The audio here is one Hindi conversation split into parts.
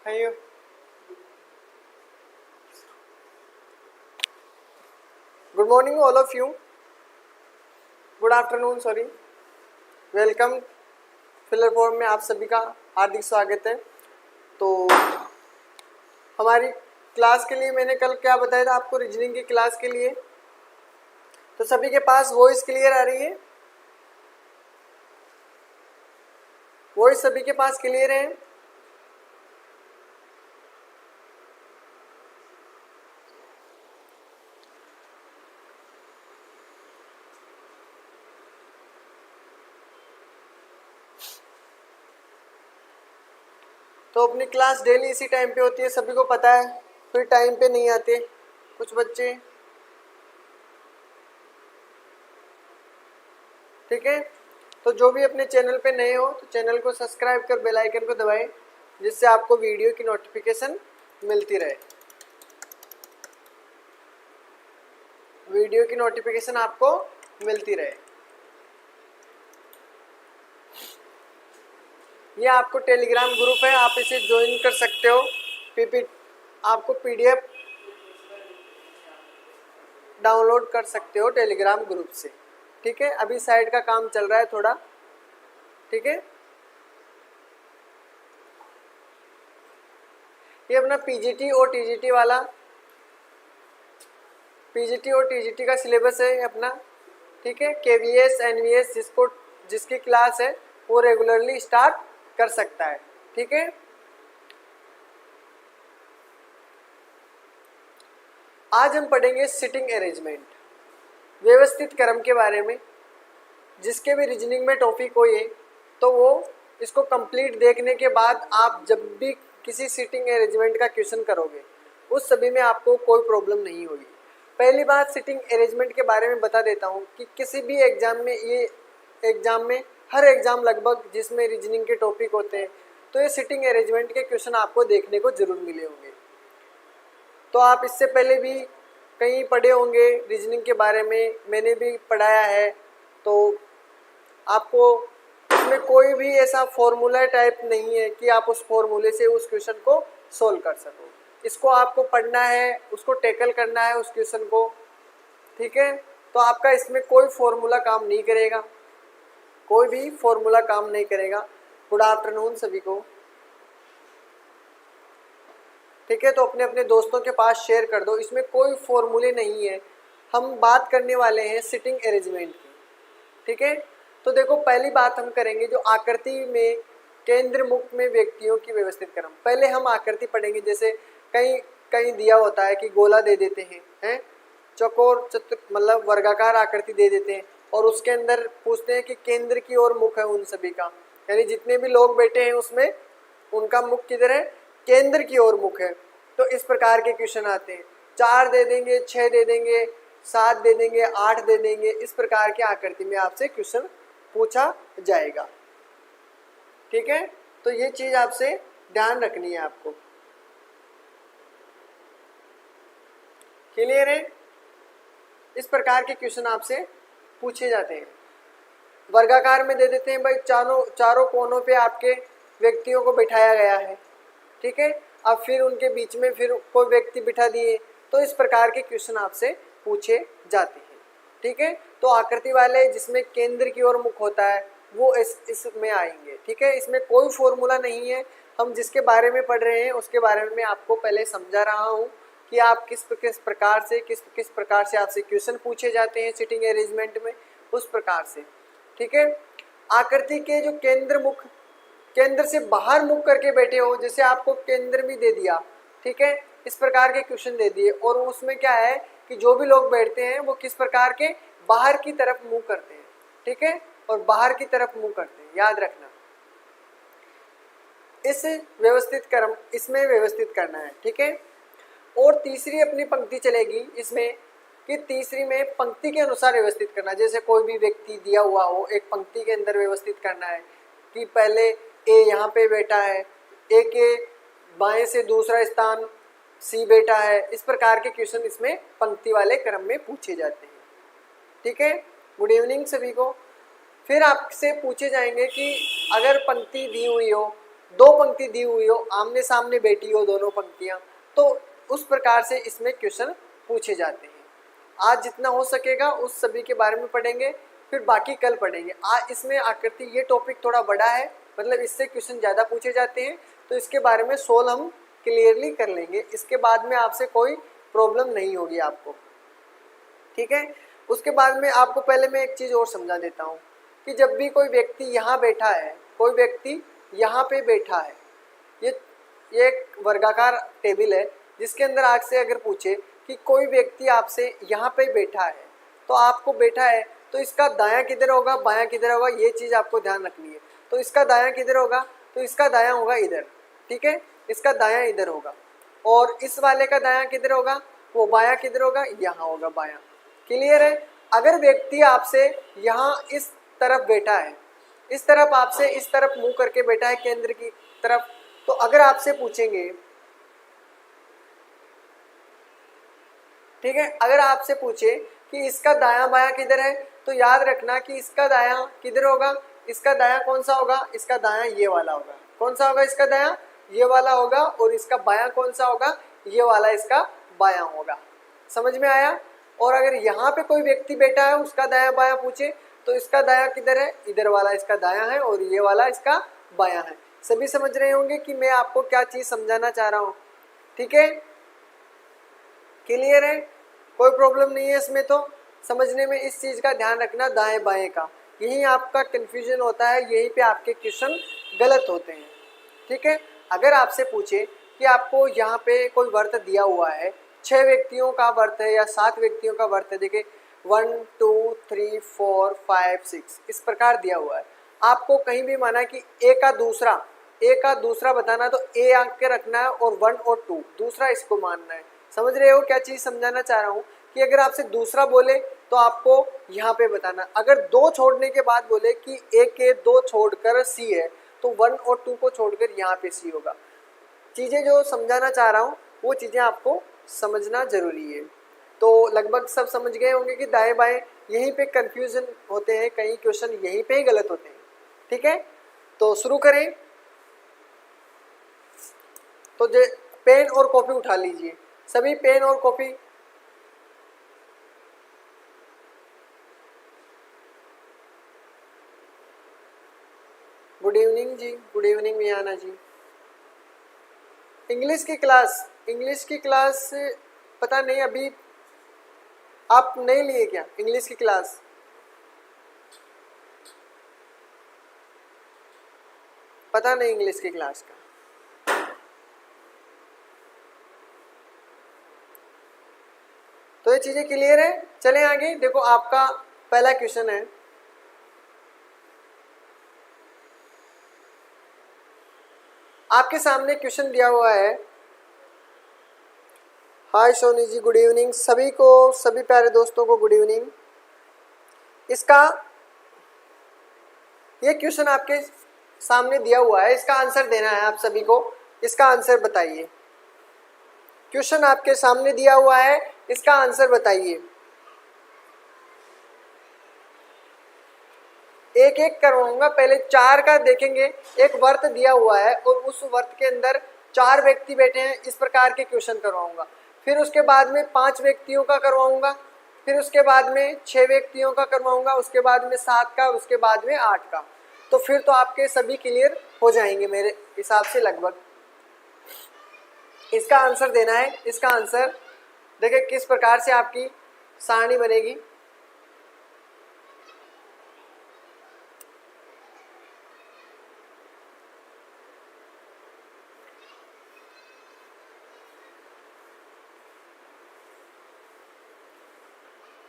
Can you? Good morning, all of you. Good afternoon, sorry. Welcome filler form में आप सभी का हार्दिक स्वागत है। तो हमारी क्लास के लिए मैंने कल क्या बताया था आपको, रीजनिंग की क्लास के लिए। तो सभी के पास वॉइस क्लियर आ रही है? वॉइस सभी के पास क्लियर है? तो अपनी क्लास डेली इसी टाइम पे होती है, सभी को पता है। फिर टाइम पे नहीं आते कुछ बच्चे, ठीक है। तो जो भी अपने चैनल पे नए हो तो चैनल को सब्सक्राइब कर बेल आइकन को दबाएं, जिससे आपको वीडियो की नोटिफिकेशन मिलती रहे। वीडियो की नोटिफिकेशन आपको मिलती रहे। ये आपको टेलीग्राम ग्रुप है, आप इसे ज्वाइन कर सकते हो। आपको पीडीएफ डाउनलोड कर सकते हो टेलीग्राम ग्रुप से, ठीक है। अभी साइड का काम चल रहा है थोड़ा, ठीक है। ये अपना पीजीटी और टीजीटी वाला, पीजीटी और टीजीटी का सिलेबस है अपना, ठीक है। केवीएस एनवीएस जिसकी क्लास है वो रेगुलरली स्टार्ट कर सकता है, ठीक है। आज हम पढ़ेंगे सिटिंग अरेंजमेंट, व्यवस्थित क्रम के बारे में। जिसके भी रीजनिंग में टॉपिक हो ये, तो वो इसको कंप्लीट देखने के बाद आप जब भी किसी सिटिंग अरेंजमेंट का क्वेश्चन करोगे उस सभी में आपको कोई प्रॉब्लम नहीं होगी। पहली बात सिटिंग अरेंजमेंट के बारे में बता देता हूँ कि किसी भी एग्जाम में, ये एग्जाम में हर एग्जाम लगभग जिसमें रीजनिंग के टॉपिक होते हैं, तो ये सिटिंग अरेंजमेंट के क्वेश्चन आपको देखने को जरूर मिले होंगे। तो आप इससे पहले भी कहीं पढ़े होंगे रीजनिंग के बारे में, मैंने भी पढ़ाया है। तो आपको इसमें कोई भी ऐसा फॉर्मूला टाइप नहीं है कि आप उस फॉर्मूले से उस क्वेश्चन को सोल्व कर सको। इसको आपको पढ़ना है, उसको टैकल करना है उस क्वेश्चन को, ठीक है। तो आपका इसमें कोई फॉर्मूला काम नहीं करेगा, कोई भी फॉर्मूला काम नहीं करेगा। गुड आफ्टरनून सभी को, ठीक है। तो अपने अपने दोस्तों के पास शेयर कर दो, इसमें कोई फॉर्मूले नहीं है। हम बात करने वाले हैं सिटिंग अरेंजमेंट की, ठीक है। तो देखो पहली बात हम करेंगे जो आकृति में केंद्र मुख में व्यक्तियों की व्यवस्थित क्रम। पहले हम आकृति पढ़ेंगे, जैसे कहीं कहीं दिया होता है कि गोला दे देते हैं चौकोर मतलब वर्गाकार आकृति दे देते हैं, और उसके अंदर पूछते हैं कि केंद्र की ओर मुख है उन सभी का, यानी जितने भी लोग बैठे हैं उसमें उनका मुख किधर है, केंद्र की ओर मुख है। तो इस प्रकार के क्वेश्चन आते हैं, 4 दे देंगे, 6 दे देंगे, 7 दे देंगे, 8 दे देंगे। इस प्रकार की आकृति में आपसे क्वेश्चन पूछा जाएगा, ठीक है। तो ये चीज आपसे ध्यान रखनी है आपको, क्लियर है। इस प्रकार के क्वेश्चन आपसे पूछे जाते हैं। वर्गाकार में दे देते हैं भाई, चारों कोनों पे आपके व्यक्तियों को बिठाया गया है, ठीक है। अब फिर उनके बीच में फिर कोई व्यक्ति बिठा दिए, तो इस प्रकार के क्वेश्चन आपसे पूछे जाते हैं, ठीक है। तो आकृति वाले जिसमें केंद्र की ओर मुख होता है वो इसमें आएंगे, ठीक है। इसमें कोई फॉर्मूला नहीं है। हम जिसके बारे में पढ़ रहे हैं उसके बारे में मैं आपको पहले समझा रहा हूँ कि आप किस प्रकार से आपसे क्वेश्चन पूछे जाते हैं सिटिंग अरेंजमेंट में, उस प्रकार से, ठीक है। आकृति के जो केंद्र से बाहर मुख करके बैठे हो, जैसे आपको केंद्र भी दे दिया, ठीक है, इस प्रकार के क्वेश्चन दे दिए, और उसमें क्या है कि जो भी लोग बैठते हैं वो किस प्रकार के बाहर की तरफ मुंह करते हैं, ठीक है, और बाहर की तरफ मुंह करते हैं, याद रखना। इस व्यवस्थित क्रम इसमें व्यवस्थित करना है, ठीक है। और तीसरी अपनी पंक्ति चलेगी इसमें कि तीसरी में पंक्ति के अनुसार व्यवस्थित करना। जैसे कोई भी व्यक्ति दिया हुआ हो, एक पंक्ति के अंदर व्यवस्थित करना है कि पहले ए यहाँ पे बैठा है, ए के बाएं से दूसरा स्थान सी बैठा है। इस प्रकार के क्वेश्चन इसमें पंक्ति वाले क्रम में पूछे जाते हैं, ठीक है। गुड इवनिंग सभी को। फिर आपसे पूछे जाएंगे कि अगर पंक्ति दी हुई हो दो पंक्ति दी हुई हो, आमने सामने बैठी हो दोनों पंक्तियां, तो उस प्रकार से इसमें क्वेश्चन पूछे जाते हैं। आज जितना हो सकेगा उस सभी के बारे में पढ़ेंगे, फिर बाकी कल पढ़ेंगे। आज इसमें आकृति ये टॉपिक थोड़ा बड़ा है, मतलब इससे क्वेश्चन ज़्यादा पूछे जाते हैं, तो इसके बारे में सोल्व हम क्लियरली कर लेंगे। इसके बाद में आपसे कोई प्रॉब्लम नहीं होगी आपको, ठीक है। उसके बाद में आपको पहले मैं एक चीज़ और समझा देता हूँ कि जब भी कोई व्यक्ति यहाँ बैठा है, कोई व्यक्ति यहाँ पे बैठा है, ये एक वर्गाकार टेबल है जिसके अंदर आपसे अगर पूछे कि कोई व्यक्ति आपसे यहाँ पे बैठा है, तो आपको बैठा है तो इसका दायां किधर होगा बायां किधर होगा, ये चीज़ आपको ध्यान रखनी है। तो इसका दायां किधर होगा, तो इसका दायां होगा इधर, ठीक है, इसका दायां इधर होगा। और इस वाले का दायां किधर होगा, वो बायां किधर होगा, यहाँ होगा बायां। क्लियर है। अगर व्यक्ति आपसे यहाँ इस तरफ बैठा है, इस तरफ आपसे इस तरफ मुंह करके बैठा है केंद्र की तरफ, तो अगर आपसे पूछेंगे, ठीक है, अगर आपसे पूछे कि इसका दायां बायां किधर है, तो याद रखना कि इसका दायां किधर होगा, इसका दायां कौन सा होगा, इसका दायां ये वाला होगा। कौन सा होगा इसका दायां, ये वाला होगा। और इसका बायां कौन सा होगा, ये वाला इसका बायां होगा। समझ में आया। और अगर यहाँ पे कोई व्यक्ति बैठा है उसका दायां बायां पूछे, तो इसका दायां किधर है, इधर वाला इसका दायां है और ये वाला इसका बायां है। सभी समझ रहे होंगे कि मैं आपको क्या चीज समझाना चाह रहा हूँ, ठीक है, क्लियर है, कोई प्रॉब्लम नहीं है इसमें। तो समझने में इस चीज का ध्यान रखना, दाएं बाएं का, यही आपका कंफ्यूजन होता है, यहीं पे आपके क्वेश्चन गलत होते हैं, ठीक है। अगर आपसे पूछे कि आपको यहाँ पे कोई वर्त दिया हुआ है, 6 व्यक्तियों का वर्त है या 7 व्यक्तियों का वर्त है, देखिए 1 2 3 4 5 6 इस प्रकार दिया हुआ है। आपको कहीं भी माना कि ए का दूसरा बताना, तो ए आंक के रखना है और 1 और 2 दूसरा इसको मानना है। समझ रहे हो क्या चीज़ समझाना चाह रहा हूँ, कि अगर आपसे दूसरा बोले तो आपको यहाँ पे बताना। अगर 2 छोड़ने के बाद बोले कि ए के 2 छोड़कर सी है, तो 1 और 2 को छोड़कर यहाँ पे सी होगा। चीज़ें जो समझाना चाह रहा हूँ वो चीज़ें आपको समझना जरूरी है। तो लगभग सब समझ गए होंगे कि दाएं बाएं यहीं पे कंफ्यूजन होते हैं, कई क्वेश्चन यहीं पे ही गलत होते हैं, ठीक है। तो शुरू करें। तो पेन और कॉपी उठा लीजिए, सभी पेन और कॉपी। गुड इवनिंग जी, गुड इवनिंग मियाना जी। इंग्लिश की क्लास पता नहीं अभी आप नहीं लिए क्या इंग्लिश की क्लास? पता नहीं इंग्लिश की क्लास का। तो ये चीजें क्लियर है। चलें आगे। देखो आपका पहला क्वेश्चन है, आपके सामने क्वेश्चन दिया हुआ है। हाय सोनी जी, गुड इवनिंग सभी को, सभी प्यारे दोस्तों को गुड इवनिंग। इसका ये क्वेश्चन आपके सामने दिया हुआ है, इसका आंसर देना है आप सभी को। इसका आंसर बताइए। क्वेश्चन आपके सामने दिया हुआ है, इसका आंसर बताइए। एक एक करवाऊंगा, पहले 4 का देखेंगे। एक वर्त दिया हुआ है और उस वर्त के अंदर 4 व्यक्ति बैठे हैं, इस प्रकार के क्वेश्चन करवाऊंगा। फिर उसके बाद में 5 व्यक्तियों का करवाऊंगा, फिर उसके बाद में 6 व्यक्तियों का करवाऊंगा, उसके बाद में 7 का, उसके बाद में 8 का। तो फिर तो आपके सभी क्लियर हो जाएंगे मेरे हिसाब से लगभग। इसका आंसर देना है। इसका आंसर देखिए किस प्रकार से आपकी सारणी बनेगी।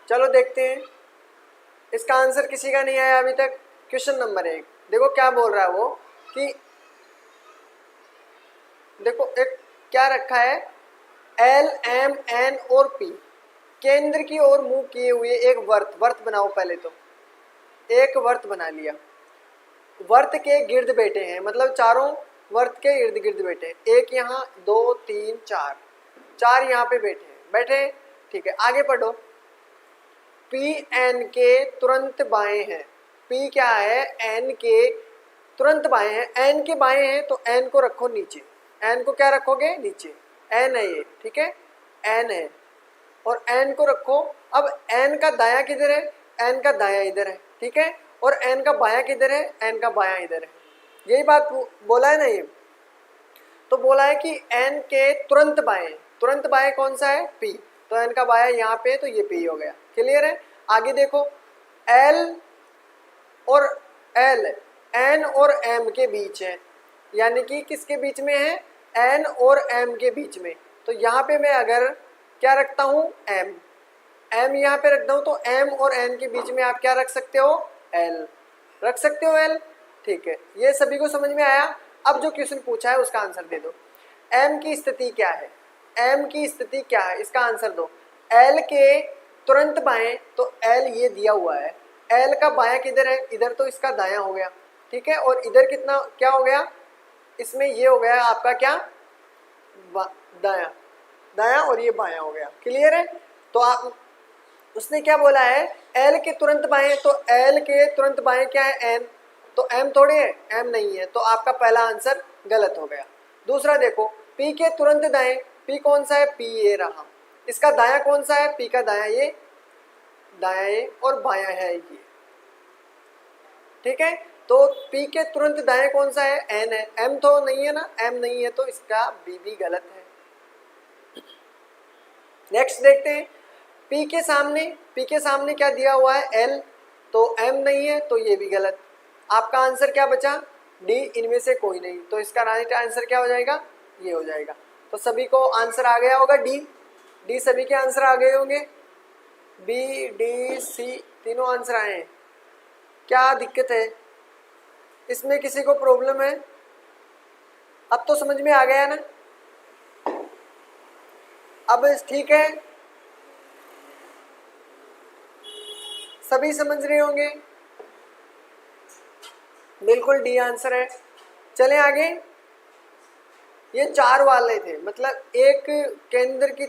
चलो देखते हैं। इसका आंसर किसी का नहीं आया अभी तक। क्वेश्चन नंबर 1 देखो क्या बोल रहा है वो, कि देखो एक क्या रखा है, एल एम एन और पी केंद्र की ओर मुंह किए हुए एक वर्त बनाओ। पहले तो एक वर्त बना लिया, वर्त के गिर्द बैठे हैं, मतलब चारों वर्त के इर्द गिर्द बैठे हैं। एक यहाँ, 2 3 4 यहाँ पे बैठे, ठीक है। आगे पढ़ो। पी एन के तुरंत बाएं है। पी क्या है, एन के तुरंत बाएं हैं, एन के बाएं हैं तो एन को रखो नीचे, एन को क्या रखोगे नीचे, एन है ये, ठीक है, एन है और एन को रखो। अब एन का दायां किधर है, एन का दायां इधर है, ठीक है, और एन का बायां किधर है, एन का बायां इधर है। यही बात बोला है ना ये। तो बोला है कि एन के तुरंत बाएं कौन सा है, पी, तो एन का बायां यहाँ पे, तो ये पी हो गया। क्लियर है। आगे देखो, एल और एल एन और एम के बीच है, यानी कि किसके बीच में है, एन और एम के बीच में। तो यहाँ पे मैं अगर क्या रखता हूँ, एम, एम यहाँ पे रखता हूँ, तो एम और एन के बीच में आप क्या रख सकते हो, एल रख सकते हो, एल। ठीक है, ये सभी को समझ में आया। अब जो क्वेश्चन पूछा है उसका आंसर दे दो। एम की स्थिति क्या है, एम की स्थिति क्या है, इसका आंसर दो। एल के तुरंत बाएं, तो एल ये दिया हुआ है, एल का बायां किधर है, इधर, तो इसका दायां हो गया, ठीक है, और इधर कितना क्या हो गया, इसमें ये हो गया आपका क्या, दायां, दायां, और ये बायां हो गया। क्लियर है। तो आप, उसने क्या बोला है, एल के तुरंत बाएं, तो एल के तुरंत बाएं क्या है, एन, तो एम थोड़े है, एम नहीं है, तो आपका पहला आंसर गलत हो गया। दूसरा देखो, पी के तुरंत दाएं, पी कौन सा है, पी ये रहा, इसका दायां कौन सा है, पी का दायां ये, दायां ये, और बायां है ये, ठीक है। तो पी के तुरंत दाएं कौन सा है, एन है, एम तो नहीं है ना, एम नहीं है, तो इसका बी भी गलत है। नेक्स्ट देखते हैं, पी के सामने क्या दिया हुआ है, एल, तो एम नहीं है, तो ये भी गलत। आपका आंसर क्या बचा, डी, इनमें से कोई नहीं, तो इसका राइट आंसर क्या हो जाएगा, ये हो जाएगा। तो सभी को आंसर आ गया होगा, डी, डी सभी के आंसर आ गए होंगे, बी डी सी तीनों आंसर आए हैं। क्या दिक्कत है इसमें, किसी को प्रॉब्लम है, अब तो समझ में आ गया ना, अब ठीक है, सभी समझ रहे होंगे, बिल्कुल डी आंसर है। चलें आगे, ये चार वाले थे, मतलब एक केंद्र की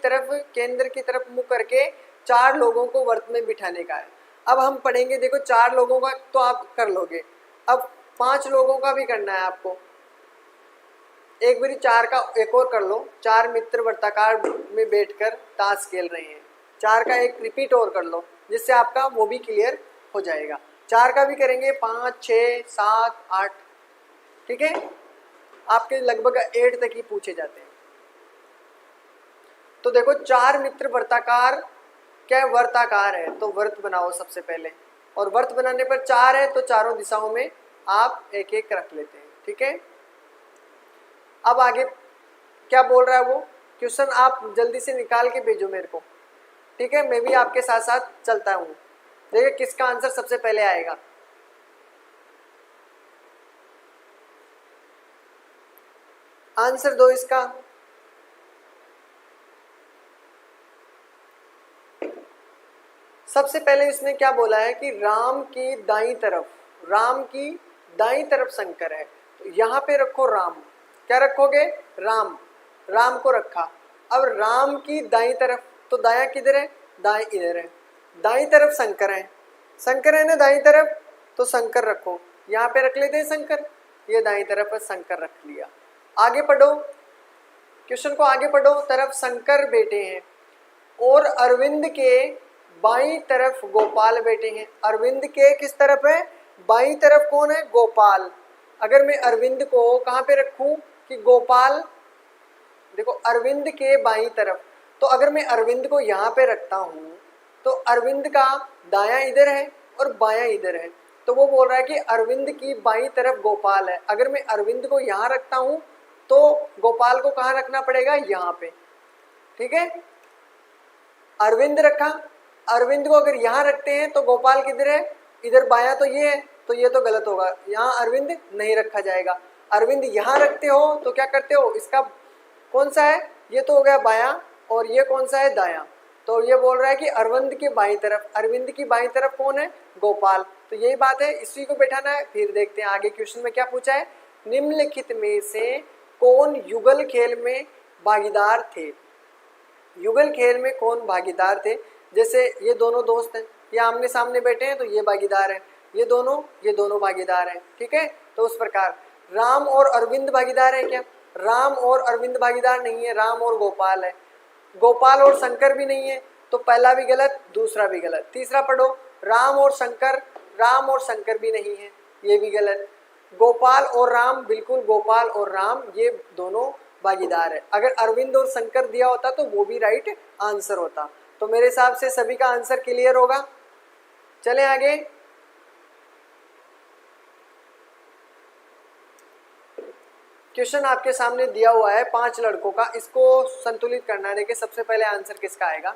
तरफ मुंह करके चार लोगों को वर्त में बिठाने का है। अब हम पढ़ेंगे, देखो चार लोगों का तो आप कर लोगे, अब 5 लोगों का भी करना है आपको। एक बारी 4 का एक और कर लो, 4 मित्र वर्ताकार में बैठकर ताश खेल रहे हैं, 4 का एक रिपीट और कर लो, जिससे आपका वो भी क्लियर हो जाएगा। 4 का भी करेंगे, 5, 6, 7, 8, ठीक है, आपके लगभग 8 तक ही पूछे जाते हैं। तो देखो 4 मित्र वर्ताकार, क्या वर्ताकार है, तो वर्त बनाओ सबसे पहले, और वर्त बनाने पर 4 है, तो चारों दिशाओं में आप एक एक रख लेते हैं, ठीक है। अब आगे क्या बोल रहा है वो क्वेश्चन, आप जल्दी से निकाल के भेजो मेरे को, ठीक है, मैं भी आपके साथ साथ चलता हूँ। देखिए किसका आंसर सबसे पहले आएगा। आंसर दो इसका। सबसे पहले इसने क्या बोला है कि राम की दाईं तरफ शंकर है, तो यहाँ पे रखो राम, क्या रखोगे, राम, राम को रखा। अब राम की दाईं तरफ, तो दायां किधर है, दाएं इधर है, दाईं तरफ शंकर है ना दाईं तरफ, तो शंकर रखो, यहाँ पे रख लेते हैं शंकर, ये दाईं तरफ शंकर रख लिया। आगे पढ़ो, क्वेश्चन को आगे पढ़ो, तरफ शंकर बैठे हैं और अरविंद के बाईं तरफ गोपाल बैठे हैं। अरविंद के किस तरफ है, बाईं तरफ कौन है, गोपाल। अगर मैं अरविंद को कहाँ पे रखूं कि गोपाल, देखो अरविंद के बाईं तरफ, तो अगर मैं अरविंद को यहाँ पे रखता हूँ तो अरविंद का दायां इधर है और बायां इधर है, तो वो बोल रहा है कि अरविंद की बाईं तरफ गोपाल है। अगर मैं अरविंद को यहाँ रखता हूँ तो गोपाल को कहाँ रखना पड़ेगा, यहाँ पे, ठीक है। अरविंद रखा, अरविंद को अगर यहाँ रखते हैं तो गोपाल किधर है, इधर बायां, तो ये है, तो ये तो गलत होगा, यहाँ अरविंद नहीं रखा जाएगा। अरविंद यहाँ रखते हो तो क्या करते हो, इसका कौन सा है, ये तो हो गया बायां, और ये कौन सा है, दायां। तो ये बोल रहा है कि अरविंद की बाईं तरफ, अरविंद की बाईं तरफ कौन है, गोपाल। तो यही बात है, इसी को बैठाना है। फिर देखते हैं आगे क्वेश्चन में क्या पूछा है, निम्नलिखित में से कौन युगल खेल में भागीदार थे। युगल खेल में कौन भागीदार थे, जैसे ये दोनों दोस्त हैं, ये आमने सामने बैठे हैं, तो ये भागीदार हैं, ये दोनों भागीदार हैं, ठीक है। तो उस प्रकार राम और अरविंद भागीदार है क्या? राम और अरविंद भागीदार नहीं है, राम और गोपाल है। गोपाल और शंकर भी नहीं है, तो पहला भी गलत, दूसरा भी गलत। तीसरा पढ़ो, राम और शंकर, राम और शंकर भी नहीं है, ये भी गलत। गोपाल और राम, बिल्कुल गोपाल और राम ये दोनों भागीदार है। अगर अरविंद और शंकर दिया होता तो वो भी राइट आंसर होता। तो मेरे हिसाब से सभी का आंसर क्लियर होगा। चलें आगे। क्वेश्चन आपके सामने दिया हुआ है 5 लड़कों का, इसको संतुलित करना है। देखिए सबसे पहले आंसर किसका आएगा?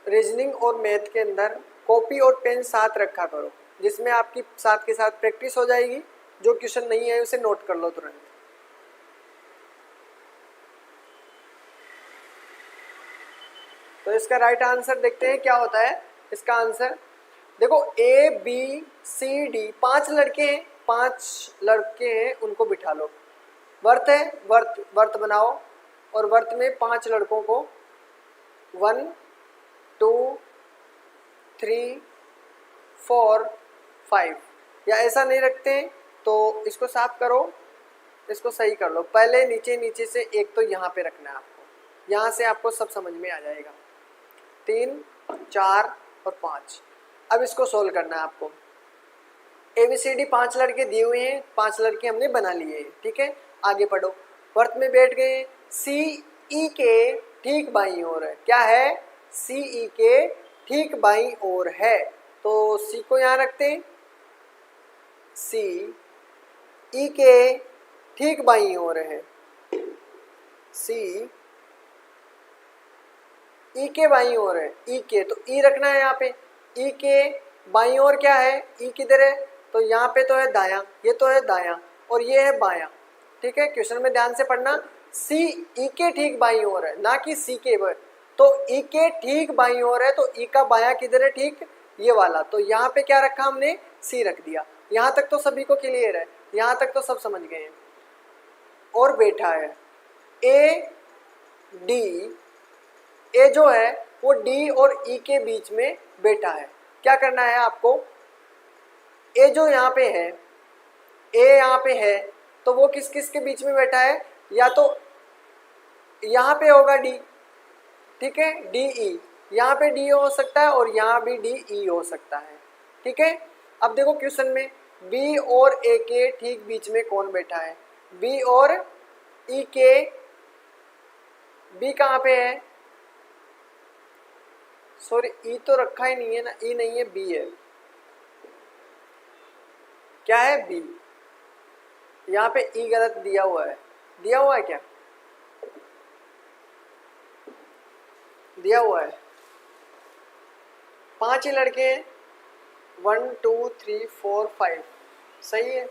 रीजनिंग और मैथ के अंदर कॉपी और पेन साथ रखा करो, जिसमें आपकी साथ के साथ प्रैक्टिस हो जाएगी। जो क्वेश्चन नहीं है उसे नोट कर लो तुरंत। तो इसका राइट आंसर देखते हैं क्या होता है इसका आंसर। देखो ए बी सी डी 5 लड़के हैं, 5 लड़के हैं, उनको बिठा लो। वर्त है, वर्त बनाओ और वर्त में 5 लड़कों को 1 2 3 4 5 या ऐसा नहीं रखते हैं तो इसको साफ करो, इसको सही कर लो। पहले नीचे से एक तो यहाँ पे रखना है आपको, यहाँ से आपको सब समझ में आ जाएगा। 3 4 और 5। अब इसको सोल्व करना है आपको। ABCD 5 लड़के दिए हुए हैं, 5 लड़के हमने बना लिए हैं, ठीक है। आगे पढ़ो। वर्त में बैठ गए। CE के ठीक बाईं ओर है, क्या है? CE के ठीक बाईं ओर है, तो C को यहाँ रखते हैं। CE के ठीक बाईं ओर है, CE के बाईं ओर है, E के, तो E रखना है यहाँ पे। E के बाईं ओर क्या है? E किधर है? तो यहाँ पे तो है दायां, ये तो है दायां और ये है बायां, ठीक है। क्वेश्चन में ध्यान से पढ़ना। CE के ठीक बाईं ओर है, ना कि C के। तो E के ठीक बाईं ओर है, तो E का बायां किधर है? ठीक ये वाला। तो यहाँ पे क्या रखा हमने? C रख दिया। यहाँ तक तो सभी को क्लियर है, यहाँ तक तो सब समझ गए हैं। और बैठा है ए जो है वो D और E के बीच में बैठा है। क्या करना है आपको? ए जो यहाँ पे है, ए यहाँ पे है, तो वो किस किस के बीच में बैठा है? या तो यहाँ पे होगा D, ठीक है, DE, यहाँ पे D हो सकता है और यहाँ भी DE हो सकता है, ठीक है। अब देखो क्वेश्चन में B और A के ठीक बीच में कौन बैठा है? B और E के, B कहाँ पे है? सॉरी, E तो रखा ही नहीं है ना, E नहीं है, B है। क्या है? B। यहाँ पे E गलत दिया हुआ है, दिया हुआ है क्या? दिया हुआ है। 5 ही लड़के हैं, 1 2 3 4 5, सही है।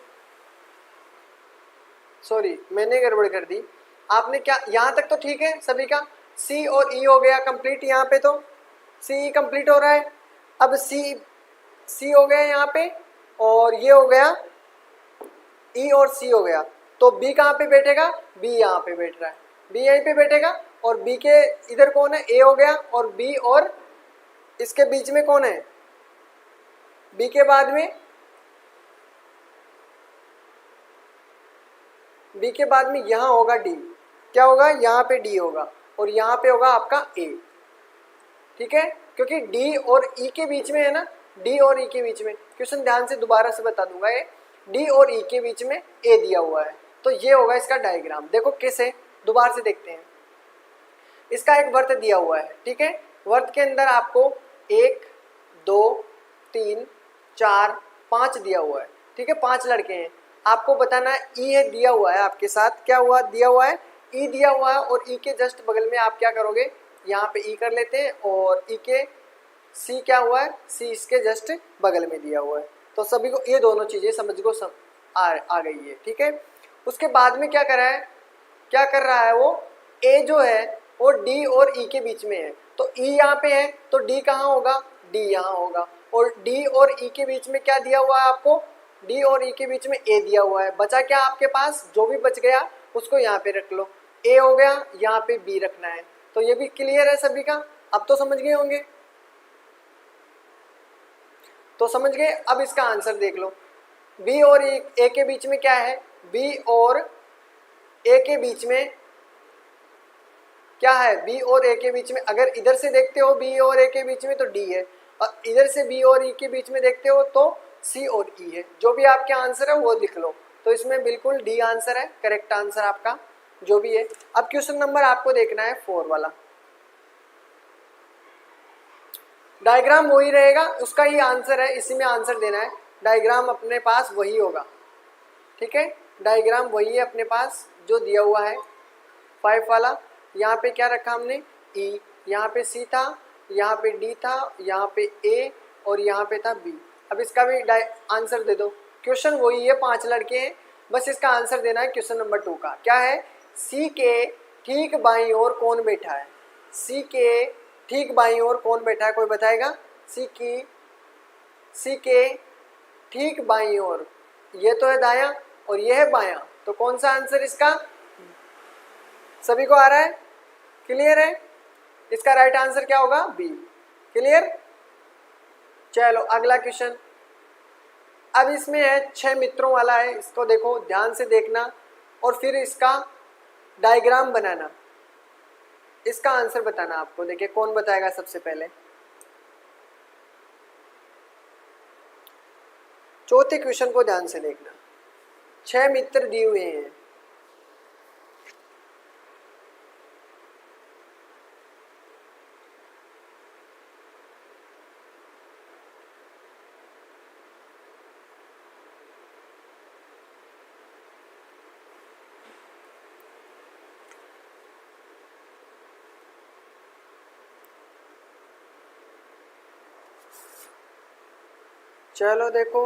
सॉरी मैंने गड़बड़ कर दी। आपने क्या, यहाँ तक तो ठीक है सभी का। C और E हो गया कंप्लीट, यहाँ पे तो C कंप्लीट हो रहा है। अब C हो गया यहाँ पे, और ये हो गया E और C हो गया। तो B कहाँ पे बैठेगा? B यहाँ पे बैठ रहा है, B यहीं पे बैठेगा। और B के इधर कौन है? A हो गया। और B और इसके बीच में कौन है? B के बाद में, B के बाद में यहाँ होगा D। क्या होगा? यहाँ पे D होगा और यहाँ पे होगा आपका A, ठीक है, क्योंकि D और E के बीच में है ना, D और E के बीच में। क्वेश्चन ध्यान से दोबारा से बता दूंगा, ये D और E के बीच में A दिया हुआ है, तो ये होगा इसका डायग्राम। देखो कैसे, दोबारा से देखते हैं। इसका एक वर्त दिया हुआ है, ठीक है। वर्त के अंदर आपको 1 2 3 4 5 दिया हुआ है, ठीक है। 5 लड़के हैं, आपको बताना है E है दिया हुआ है आपके साथ, क्या हुआ दिया हुआ है? E दिया हुआ है। और E के जस्ट बगल में आप क्या करोगे? यहाँ पे E कर लेते हैं, और E के C क्या हुआ है? C इसके जस्ट बगल में दिया हुआ है। तो सभी को ये दोनों चीज़ें समझ को आ गई है, ठीक है। उसके बाद में क्या कर रहा है? क्या कर रहा है वो? A जो है वो D और E के बीच में है, तो E यहाँ पे है, तो D कहाँ होगा? D यहाँ होगा। और D और E के बीच में क्या दिया हुआ है आपको? D और E के बीच में A दिया हुआ है। बचा क्या आपके पास? जो भी बच गया उसको यहाँ पे रख लो। ए हो गया, यहाँ पे बी रखना है। तो ये भी क्लियर है सभी का, अब तो समझ गए होंगे। तो समझ गए। अब इसका आंसर देख लो, बी और ए के बीच में क्या है, बी और ए के बीच में क्या है, बी और ए के बीच में अगर इधर से देखते हो बी और ए के बीच में तो डी है, और इधर से बी और ई के बीच में देखते हो तो सी और ई है। जो भी आपके आंसर है वो लिख लो। तो इसमें बिल्कुल डी आंसर है, करेक्ट आंसर आपका जो भी है। अब क्वेश्चन नंबर आपको देखना है 4 वाला। डायग्राम वही रहेगा, उसका ही आंसर है, इसी में आंसर देना है। डायग्राम अपने पास वही होगा, ठीक है, डायग्राम वही है अपने पास जो दिया हुआ है 5 वाला। यहाँ पे क्या रखा हमने, ई, यहाँ पे सी था, यहाँ पे डी था, यहाँ पे ए और यहाँ पे था बी। अब इसका भी आंसर दे दो। क्वेश्चन वही है, 5 लड़के हैं, बस इसका आंसर देना है क्वेश्चन नंबर 2 का। क्या है, सी के ठीक बाईं ओर कौन बैठा है, सी के ठीक बाईं ओर कौन बैठा है, कोई बताएगा। सी के ठीक बाईं ओर, ये तो है दायां और ये है बायां, तो कौन सा आंसर इसका, सभी को आ रहा है, क्लियर है। इसका राइट आंसर क्या होगा, बी। क्लियर। चलो अगला क्वेश्चन। अब इसमें है 6 मित्रों वाला है, इसको देखो ध्यान से देखना और फिर इसका डायग्राम बनाना, इसका आंसर बताना आपको। देखिए कौन बताएगा सबसे पहले। चौथे क्वेश्चन को ध्यान से देखना। 6 मित्र दिए हुए हैं, चलो देखो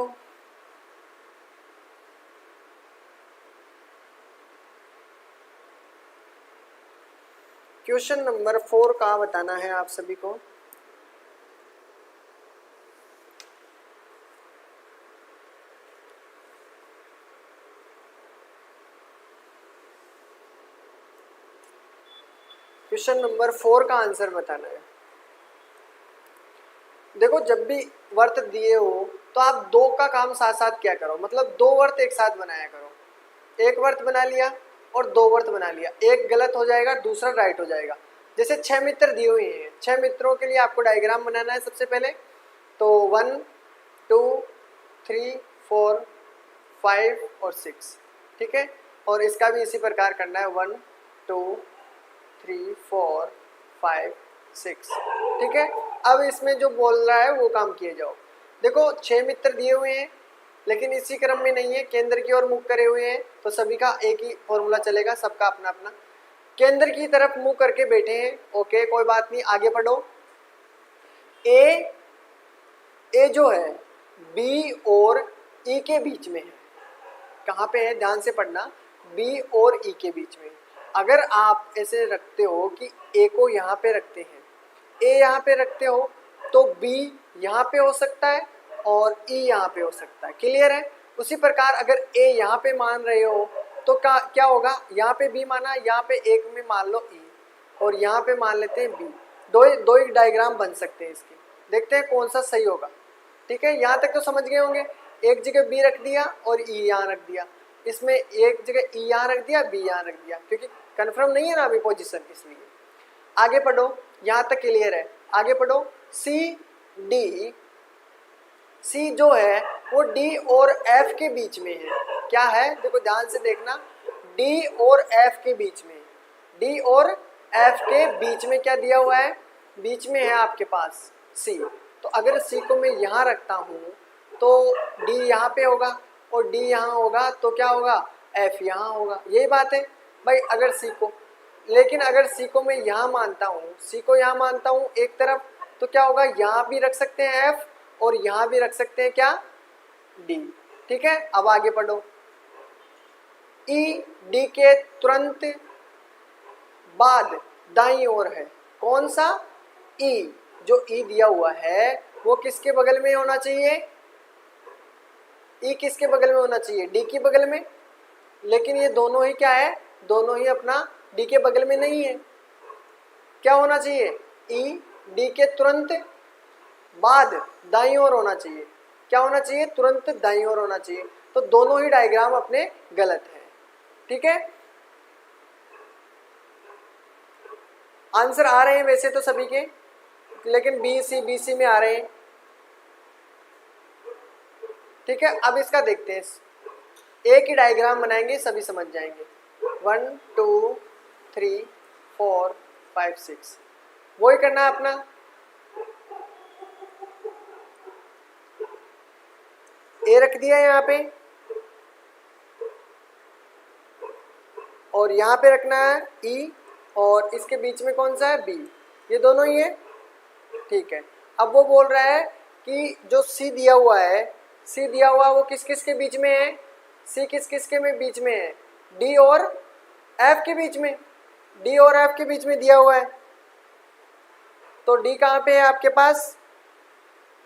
क्वेश्चन नंबर 4 का बताना है आप सभी को। क्वेश्चन नंबर 4 का आंसर बताना है। देखो जब भी वर्त दिए हो तो आप 2 का काम साथ साथ क्या करो, मतलब 2 वर्त एक साथ बनाया करो। एक वर्त बना लिया और 2 वर्त बना लिया, एक गलत हो जाएगा दूसरा राइट हो जाएगा। जैसे 6 मित्र दिए हुए हैं, 6 मित्रों के लिए आपको डायग्राम बनाना है सबसे पहले। तो 1 2 3 4 5 और 6, ठीक है। और इसका भी इसी प्रकार करना है 1 2 3 4 5 6, ठीक है। अब इसमें जो बोल रहा है वो काम किए जाओ। देखो 6 मित्र दिए हुए हैं लेकिन इसी क्रम में नहीं है, केंद्र की ओर मुख करे हुए हैं, तो सभी का एक ही फॉर्मूला चलेगा, सबका अपना अपना। केंद्र की तरफ मुंह करके बैठे हैं, ओके कोई बात नहीं, आगे पढ़ो। ए जो है बी और ई के बीच में है, कहाँ पे है ध्यान से पढ़ना, बी और ई के बीच में। अगर आप ऐसे रखते हो कि ए को यहाँ पे रखते हैं, ए यहाँ पे रखते हो तो बी यहाँ पे हो सकता है और ई यहाँ पे हो सकता है, क्लियर है। उसी प्रकार अगर ए यहाँ पे मान रहे हो तो क्या होगा, यहाँ पे बी माना, यहाँ पे एक में मान लो ई और यहाँ पे मान लेते हैं बी। दो ही डायग्राम बन सकते हैं इसके, देखते हैं कौन सा सही होगा, ठीक है। यहाँ तक तो समझ गए होंगे। एक जगह बी रख दिया और ई यहाँ रख दिया, इसमें एक जगह ई यहाँ रख दिया, बी यहाँ रख दिया, क्योंकि कन्फर्म नहीं है ना अभी पोजीशन, इसलिए। आगे पढ़ो, यहाँ तक क्लियर है, आगे पढ़ो। सी जो है वो डी और एफ के बीच में है, क्या है देखो ध्यान से देखना, डी और एफ के बीच में, डी और एफ के बीच में क्या दिया हुआ है, बीच में है आपके पास सी। तो अगर सी को मैं यहाँ रखता हूँ तो डी यहाँ पे होगा और डी यहाँ होगा, तो क्या होगा, एफ यहाँ होगा, यही बात है भाई। अगर सी को, लेकिन अगर सी को मैं यहाँ मानता हूँ, सी को यहाँ मानता हूँ एक तरफ, तो क्या होगा, यहाँ भी रख सकते हैं एफ और यहाँ भी रख सकते हैं क्या, डी, ठीक है। अब आगे पढ़ो। ई डी के तुरंत बाद दाईं ओर है, कौन सा, ई, जो ई दिया हुआ है वो किसके बगल में होना चाहिए, ई किसके बगल में होना चाहिए, डी के बगल में। लेकिन ये दोनों ही क्या है, दोनों ही अपना डी के बगल में नहीं है। क्या होना चाहिए? ई डी के तुरंत बाद दाईं ओर होना चाहिए। क्या होना चाहिए? तुरंत दाईं ओर होना चाहिए। तो दोनों ही डायग्राम अपने गलत हैं। ठीक है, आंसर आ रहे हैं वैसे तो सभी के, लेकिन बी सी में आ रहे हैं। ठीक है, अब इसका देखते हैं, एक ही डायग्राम बनाएंगे, सभी समझ जाएंगे। 1 2 3 4 5 6 वही करना है अपना। ए रख दिया यहाँ पे और यहाँ पे रखना है ई, और इसके बीच में कौन सा है? बी। ये दोनों ही है। ठीक है, अब वो बोल रहा है कि जो सी दिया हुआ है, सी दिया हुआ वो किस किस के बीच में है? सी किस किस के में बीच में है? डी और एफ के बीच में। डी और एफ के बीच में दिया हुआ है। तो डी कहाँ पे है आपके पास?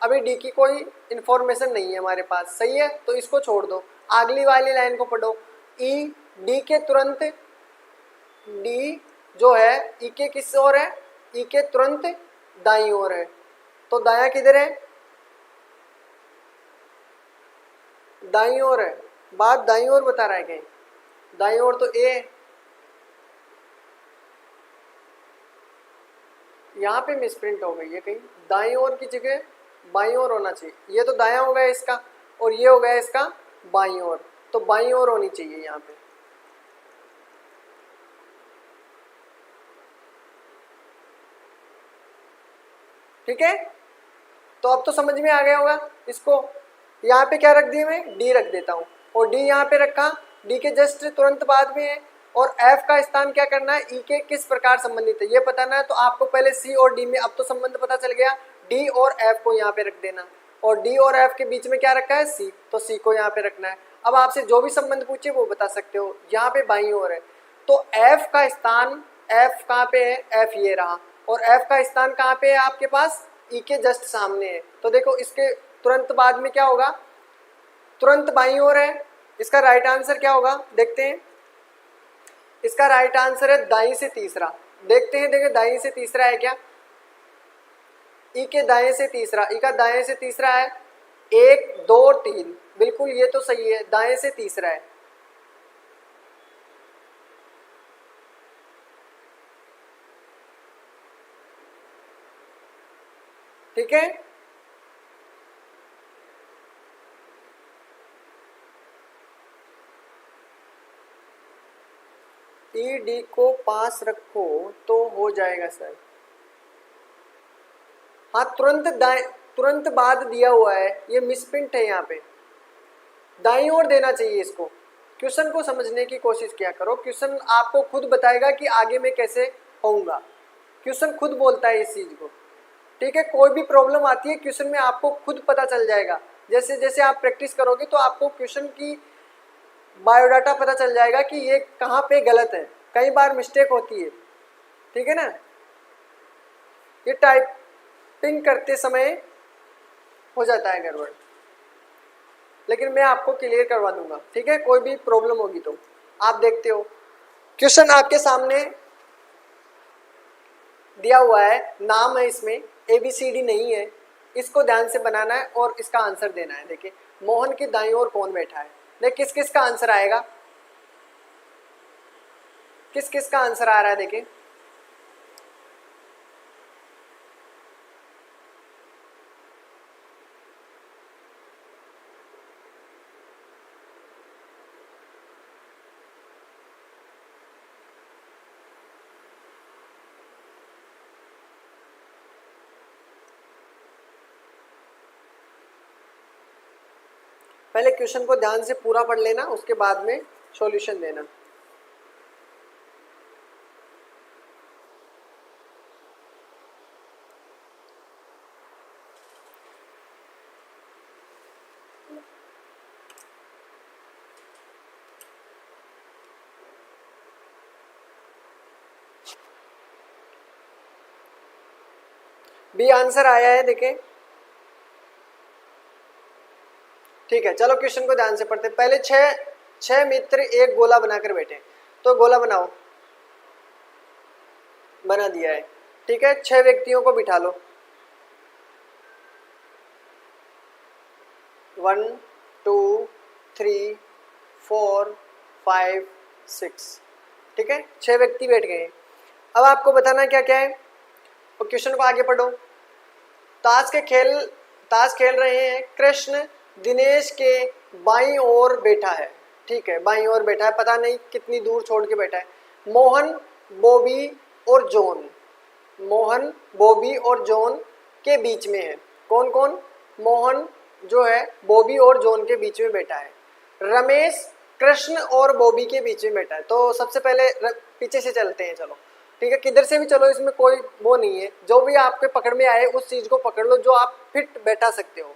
अभी डी की कोई इंफॉर्मेशन नहीं है हमारे पास, सही है, तो इसको छोड़ दो, अगली वाली लाइन को पढ़ो। ई डी के तुरंत, डी जो है ई के किस ओर है? ई के तुरंत दाईं ओर है। तो दायां किधर है? दाईं ओर है। बात दाईं ओर बता रहा है कहीं? दाईं ओर तो ए है। यहाँ पे मिसप्रिंट हो गई है कहीं, दाईं ओर की जगह बाईं ओर होना चाहिए। ये तो दायां हो गया इसका, और ये हो गया इसका बाईं ओर, तो बाईं ओर होनी चाहिए यहाँ पे। ठीक है, तो अब तो समझ में आ गया होगा इसको। यहाँ पे क्या रख दिया मैं? डी रख देता हूँ, और डी यहाँ पे रखा, डी के जस्ट तुरंत बाद में है। और एफ का स्थान क्या करना है? ई के किस प्रकार संबंधित है ये बताना है। तो आपको पहले सी और डी में, अब तो संबंध पता चल गया, डी और एफ को यहाँ पे रख देना, और डी और एफ के बीच में क्या रखा है? सी, तो सी को यहाँ पे रखना है। अब आपसे जो भी संबंध पूछे वो बता सकते हो। यहाँ पे बाईं ओर है, तो एफ का स्थान, एफ कहाँ पे है? एफ ये रहा, और एफ का स्थान कहाँ पे है आपके पास? ई के जस्ट सामने है। तो देखो इसके तुरंत बाद में क्या होगा? तुरंत बाईं ओर है। इसका राइट आंसर क्या होगा? देखते हैं। इसका राइट आंसर है दाईं से तीसरा। देखते हैं, देखिए दाईं से तीसरा है क्या? ई के दाएं से तीसरा, ई का दाएं से तीसरा है 1 2 3, बिल्कुल ये तो सही है, दाएं से तीसरा है। ठीक है, ई डी को पास रखो तो हो जाएगा सर। हाँ, तुरंत बाद दिया हुआ है, ये मिसप्रिंट है यहाँ पे, दाईं ओर देना चाहिए इसको। क्वेश्चन को समझने की कोशिश किया करो, क्वेश्चन आपको खुद बताएगा कि आगे मैं कैसे होऊंगा। क्वेश्चन खुद बोलता है इस चीज को। ठीक है, कोई भी प्रॉब्लम आती है क्वेश्चन में आपको खुद पता चल जाएगा। जैसे जैसे आप प्रैक्टिस करोगे तो आपको क्वेश्चन की बायोडाटा पता चल जाएगा कि ये कहाँ पे गलत है। कई बार मिस्टेक होती है, ठीक है ना, ये टाइपिंग करते समय हो जाता है गड़बड़, लेकिन मैं आपको क्लियर करवा दूंगा। ठीक है, कोई भी प्रॉब्लम होगी तो आप देखते हो क्वेश्चन आपके सामने दिया हुआ है, नाम है इसमें, ABCD नहीं है, इसको ध्यान से बनाना है और इसका आंसर देना है। देखिए मोहन की दाईं ओर कौन बैठा है? देख किस किस का आंसर आएगा, किस किस का आंसर आ रहा है। देखिए पहले क्वेश्चन को ध्यान से पूरा पढ़ लेना, उसके बाद में सॉल्यूशन देना। बी आंसर आया है, देखें। ठीक है, चलो क्वेश्चन को ध्यान से पढ़ते। पहले छह मित्र एक गोला बनाकर बैठे, तो गोला बनाओ। बना दिया है। ठीक है, 6 व्यक्तियों को बिठा लो, 1 2 3 4 5 6। ठीक है, 6 व्यक्ति बैठ गए। अब आपको बताना क्या क्या है, और क्वेश्चन को आगे पढ़ो। ताश खेल रहे हैं, कृष्ण दिनेश के बाईं ओर बैठा है। ठीक है, बाईं ओर बैठा है, पता नहीं कितनी दूर छोड़ के बैठा है। मोहन, बॉबी और जॉन, मोहन, बॉबी और जॉन के बीच में है। कौन कौन? मोहन जो है बॉबी और जॉन के बीच में बैठा है। रमेश कृष्ण और बॉबी के बीच में बैठा है। तो सबसे पहले पीछे से चलते हैं, चलो। ठीक है, किधर से भी चलो, इसमें कोई वो नहीं है, जो भी आपके पकड़ में आए उस चीज को पकड़ लो जो आप फिट बैठा सकते हो,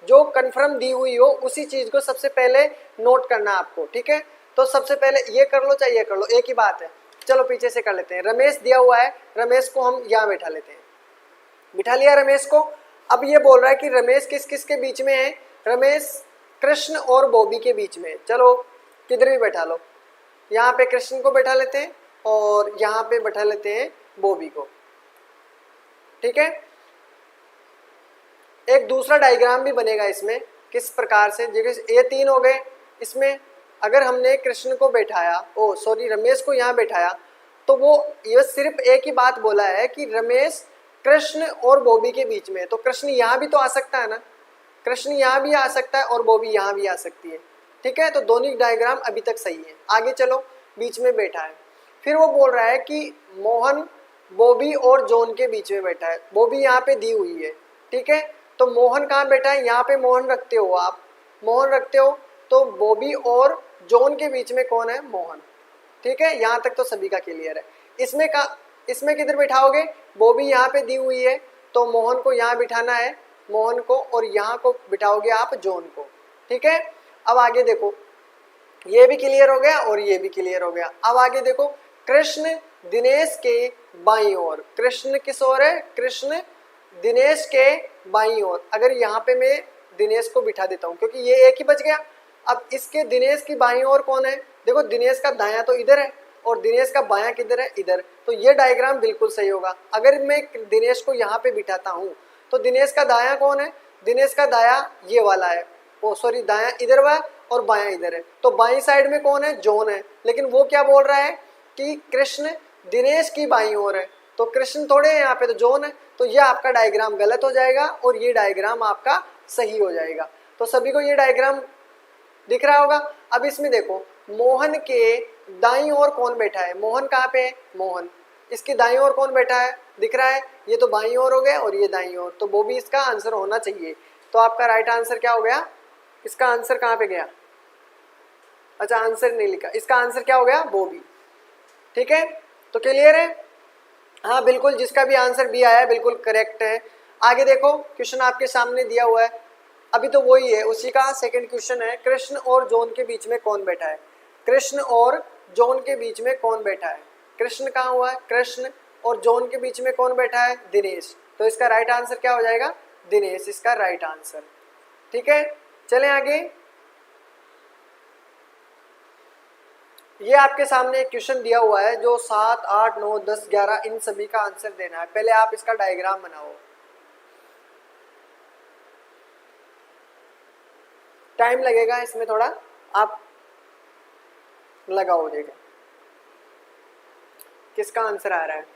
जो कंफर्म दी हुई हो उसी चीज को सबसे पहले नोट करना आपको। ठीक है, तो सबसे पहले ये कर लो चाहे ये कर लो, एक ही बात है। चलो पीछे से कर लेते हैं। रमेश दिया हुआ है, रमेश को हम यहाँ बैठा लेते हैं, बिठा लिया रमेश को। अब ये बोल रहा है कि रमेश किस किस के बीच में है? रमेश कृष्ण और बॉबी के बीच में। चलो किधर भी बैठा लो, यहाँ पे कृष्ण को बैठा लेते हैं और यहाँ पे बैठा लेते हैं बॉबी को। ठीक है, एक दूसरा डायग्राम भी बनेगा इसमें, किस प्रकार से, ये 3 हो गए। इसमें अगर हमने कृष्ण को बैठाया, रमेश को यहाँ बैठाया, तो वो ये सिर्फ एक ही बात बोला है कि रमेश कृष्ण और बॉबी के बीच में है। तो कृष्ण यहाँ भी तो आ सकता है ना, कृष्ण यहाँ भी आ सकता है और बॉबी यहाँ भी आ सकती है। ठीक है, तो दोनों डायग्राम अभी तक सही है। आगे चलो, बीच में बैठा है। फिर वो बोल रहा है कि मोहन बॉबी और जॉन के बीच में बैठा है। बॉबी यहाँ पे दी हुई है। ठीक है, तो मोहन कहाँ बैठा है? यहाँ पे मोहन रखते हो आप, मोहन रखते हो, तो बॉबी और जॉन के बीच में कौन है? मोहन। ठीक है, यहाँ तक तो सभी का क्लियर है। इसमें किधर बिठाओगे? बॉबी यहाँ पे दी हुई है, तो मोहन को यहाँ बिठाना है, मोहन को, और यहाँ को बिठाओगे आप जॉन को। ठीक है, अब आगे देखो, ये भी क्लियर हो गया और ये भी क्लियर हो गया। अब आगे देखो, कृष्ण दिनेश के बाईं ओर, कृष्ण किस ओर है? कृष्ण दिनेश के बाईं ओर। अगर यहाँ पे मैं दिनेश को बिठा देता हूँ, क्योंकि ये एक ही बच गया। अब इसके दिनेश की बाईं ओर कौन है? देखो, दिनेश का दायां तो इधर है और दिनेश का बायां किधर है? इधर। तो ये डायग्राम बिल्कुल सही होगा। अगर मैं दिनेश को यहाँ पे बिठाता हूँ, तो दिनेश का दायां कौन है? दिनेश का दायां ये वाला है, दायां इधर हुआ और बायां इधर है। तो बाईं साइड में कौन है? जॉन है। लेकिन वो क्या बोल रहा है कि कृष्ण दिनेश की बाईं ओर है, तो कृष्ण थोड़े है यहाँ पे, तो जॉन है। तो ये आपका डायग्राम गलत हो जाएगा और ये डायग्राम आपका सही हो जाएगा। तो सभी को ये डायग्राम दिख रहा होगा। अब इसमें देखो, मोहन के दाईं ओर कौन बैठा है? मोहन कहाँ पे है? मोहन। इसकी दाईं ओर कौन बैठा है? दिख रहा है, ये तो बाईं ओर हो गया और ये दाईं ओर, तो वो भी इसका आंसर होना चाहिए। तो आपका राइट आंसर क्या हो गया? इसका आंसर कहाँ पे गया? अच्छा, आंसर नहीं लिखा, इसका आंसर क्या हो गया? बॉबी। ठीक है, तो क्लियर है? हाँ बिल्कुल, जिसका भी आंसर बी आया है बिल्कुल करेक्ट है। आगे देखो, क्वेश्चन आपके सामने दिया हुआ है, अभी तो वही है, उसी का सेकंड क्वेश्चन है। कृष्ण और जॉन के बीच में कौन बैठा है? कृष्ण और जॉन के बीच में कौन बैठा है? कृष्ण कहाँ हुआ है? कृष्ण, और जॉन के बीच में कौन बैठा है? दिनेश। तो इसका राइट आंसर क्या हो जाएगा? दिनेश, इसका राइट आंसर। ठीक है, चलें आगे। ये आपके सामने एक क्वेश्चन दिया हुआ है जो 7, 8, 9, 10, 11 इन सभी का आंसर देना है। पहले आप इसका डायग्राम बनाओ, टाइम लगेगा इसमें थोड़ा, आप लगाओ, देखो किसका आंसर आ रहा है।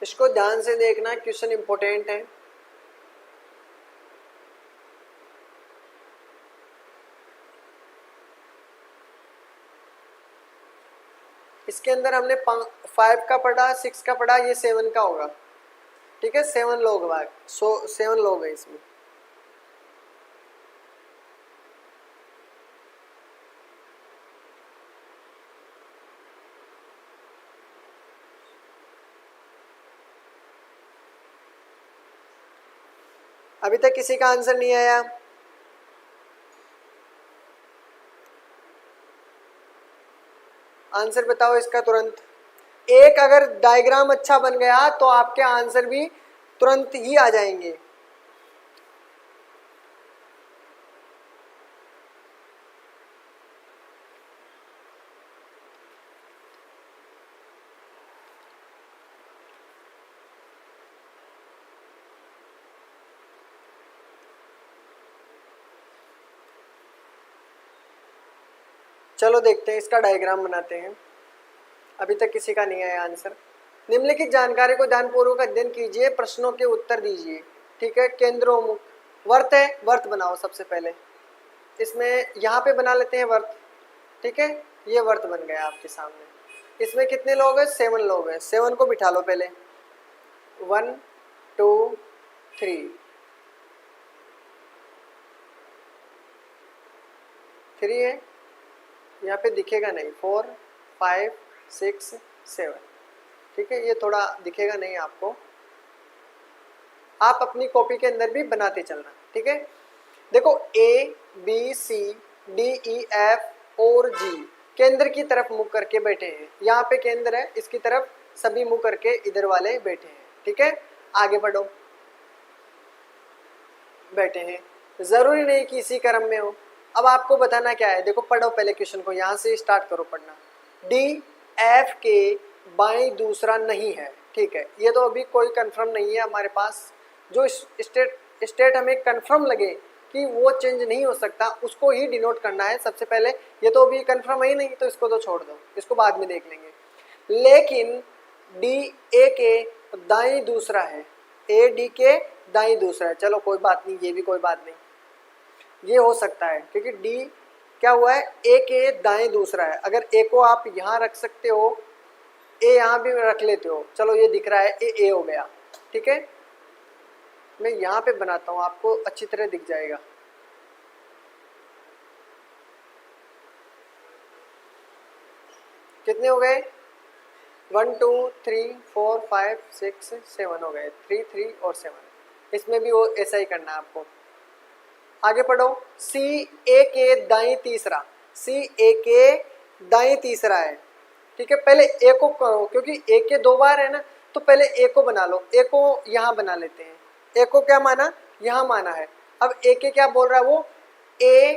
इसको ध्यान से देखना, क्वेश्चन इंपॉर्टेंट है। इसके अंदर हमने 5 का पढ़ा, 6 का पढ़ा, ये 7 का होगा। ठीक है, 7 लोग भाग, 7 लोग हैं इसमें। अभी तक किसी का आंसर नहीं आया? आंसर बताओ इसका तुरंत। एक अगर डायग्राम अच्छा बन गया तो आपके आंसर भी तुरंत ही आ जाएंगे। चलो देखते हैं, इसका डायग्राम बनाते हैं। अभी तक किसी का नहीं आया आंसर। निम्नलिखित जानकारी को ध्यानपूर्वक अध्ययन कीजिए, प्रश्नों के उत्तर दीजिए। ठीक है, केंद्रोन्मुख वर्त है, वर्त बनाओ सबसे पहले। इसमें यहाँ पे बना लेते हैं वर्त। ठीक है, ये वर्त बन गया आपके सामने। इसमें कितने लोग हैं? 7 लोग हैं। 7 को बिठा लो पहले। 1 2 3 3 है, यहाँ पे दिखेगा नहीं। 4 5 6 7। ठीक है, ये थोड़ा दिखेगा नहीं आपको, आप अपनी कॉपी के अंदर भी बनाते चलना। ठीक है, देखो A B C D E F और G केंद्र की तरफ मुख करके बैठे हैं। यहाँ पे केंद्र है, इसकी तरफ सभी मुख करके इधर वाले बैठे हैं। ठीक है, आगे बढ़ो। बैठे हैं, जरूरी नहीं कि इसी क्रम में हो। अब आपको बताना क्या है, देखो पढ़ो पहले क्वेश्चन को, यहाँ से स्टार्ट करो पढ़ना। D F के बाएं दूसरा नहीं है। ठीक है, ये तो अभी कोई कंफर्म नहीं है हमारे पास। जो स्टेट हमें कंफर्म लगे कि वो चेंज नहीं हो सकता, उसको ही डिनोट करना है सबसे पहले। ये तो अभी कंफर्म है ही नहीं, तो इसको तो छोड़ दो, इसको बाद में देख लेंगे। लेकिन डी ए के दाएं दूसरा है, ए डी के दाएं दूसरा है। चलो कोई बात नहीं, ये भी कोई बात नहीं, ये हो सकता है क्योंकि डी क्या हुआ है, ए के दाएं दूसरा है। अगर ए को आप यहाँ रख सकते हो, ए यहाँ भी रख लेते हो। चलो ये दिख रहा है, ए हो गया। ठीक है, मैं यहाँ पे बनाता हूँ, आपको अच्छी तरह दिख जाएगा। कितने हो गए? 1 2 3 4 5 6 7 हो गए। 3 3 और 7। इसमें भी वो ऐसा ही करना है आपको। आगे पढ़ो। सी ए के दाएं तीसरा, सी ए के दाएं तीसरा है। ठीक है, पहले ए को करो क्योंकि ए के 2 बार है ना, तो पहले ए को बना लो। ए को यहाँ बना लेते हैं। ए को क्या माना? यहाँ माना है। अब ए के क्या बोल रहा है वो? ए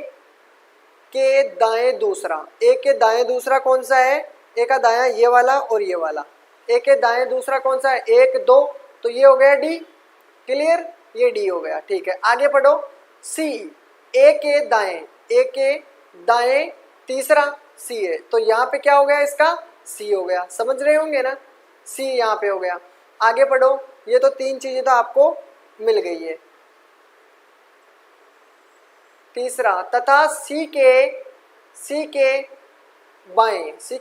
के दाएं दूसरा। ए के दाएं दूसरा कौन सा है? ए का दायां ये वाला और ये वाला। ए के दाएं दूसरा कौन सा है? 1 2, तो ये हो गया डी। क्लियर, ये डी हो गया। ठीक है, आगे पढ़ो। सी ए के दाएं, ए के दाएं तीसरा सी है, तो यहाँ पे क्या हो गया इसका? सी हो गया। समझ रहे होंगे ना, सी यहाँ पे हो गया। आगे पढ़ो। ये तो 3 चीजें तो आपको मिल गई है। तीसरा, तथा सी के बाएं, सी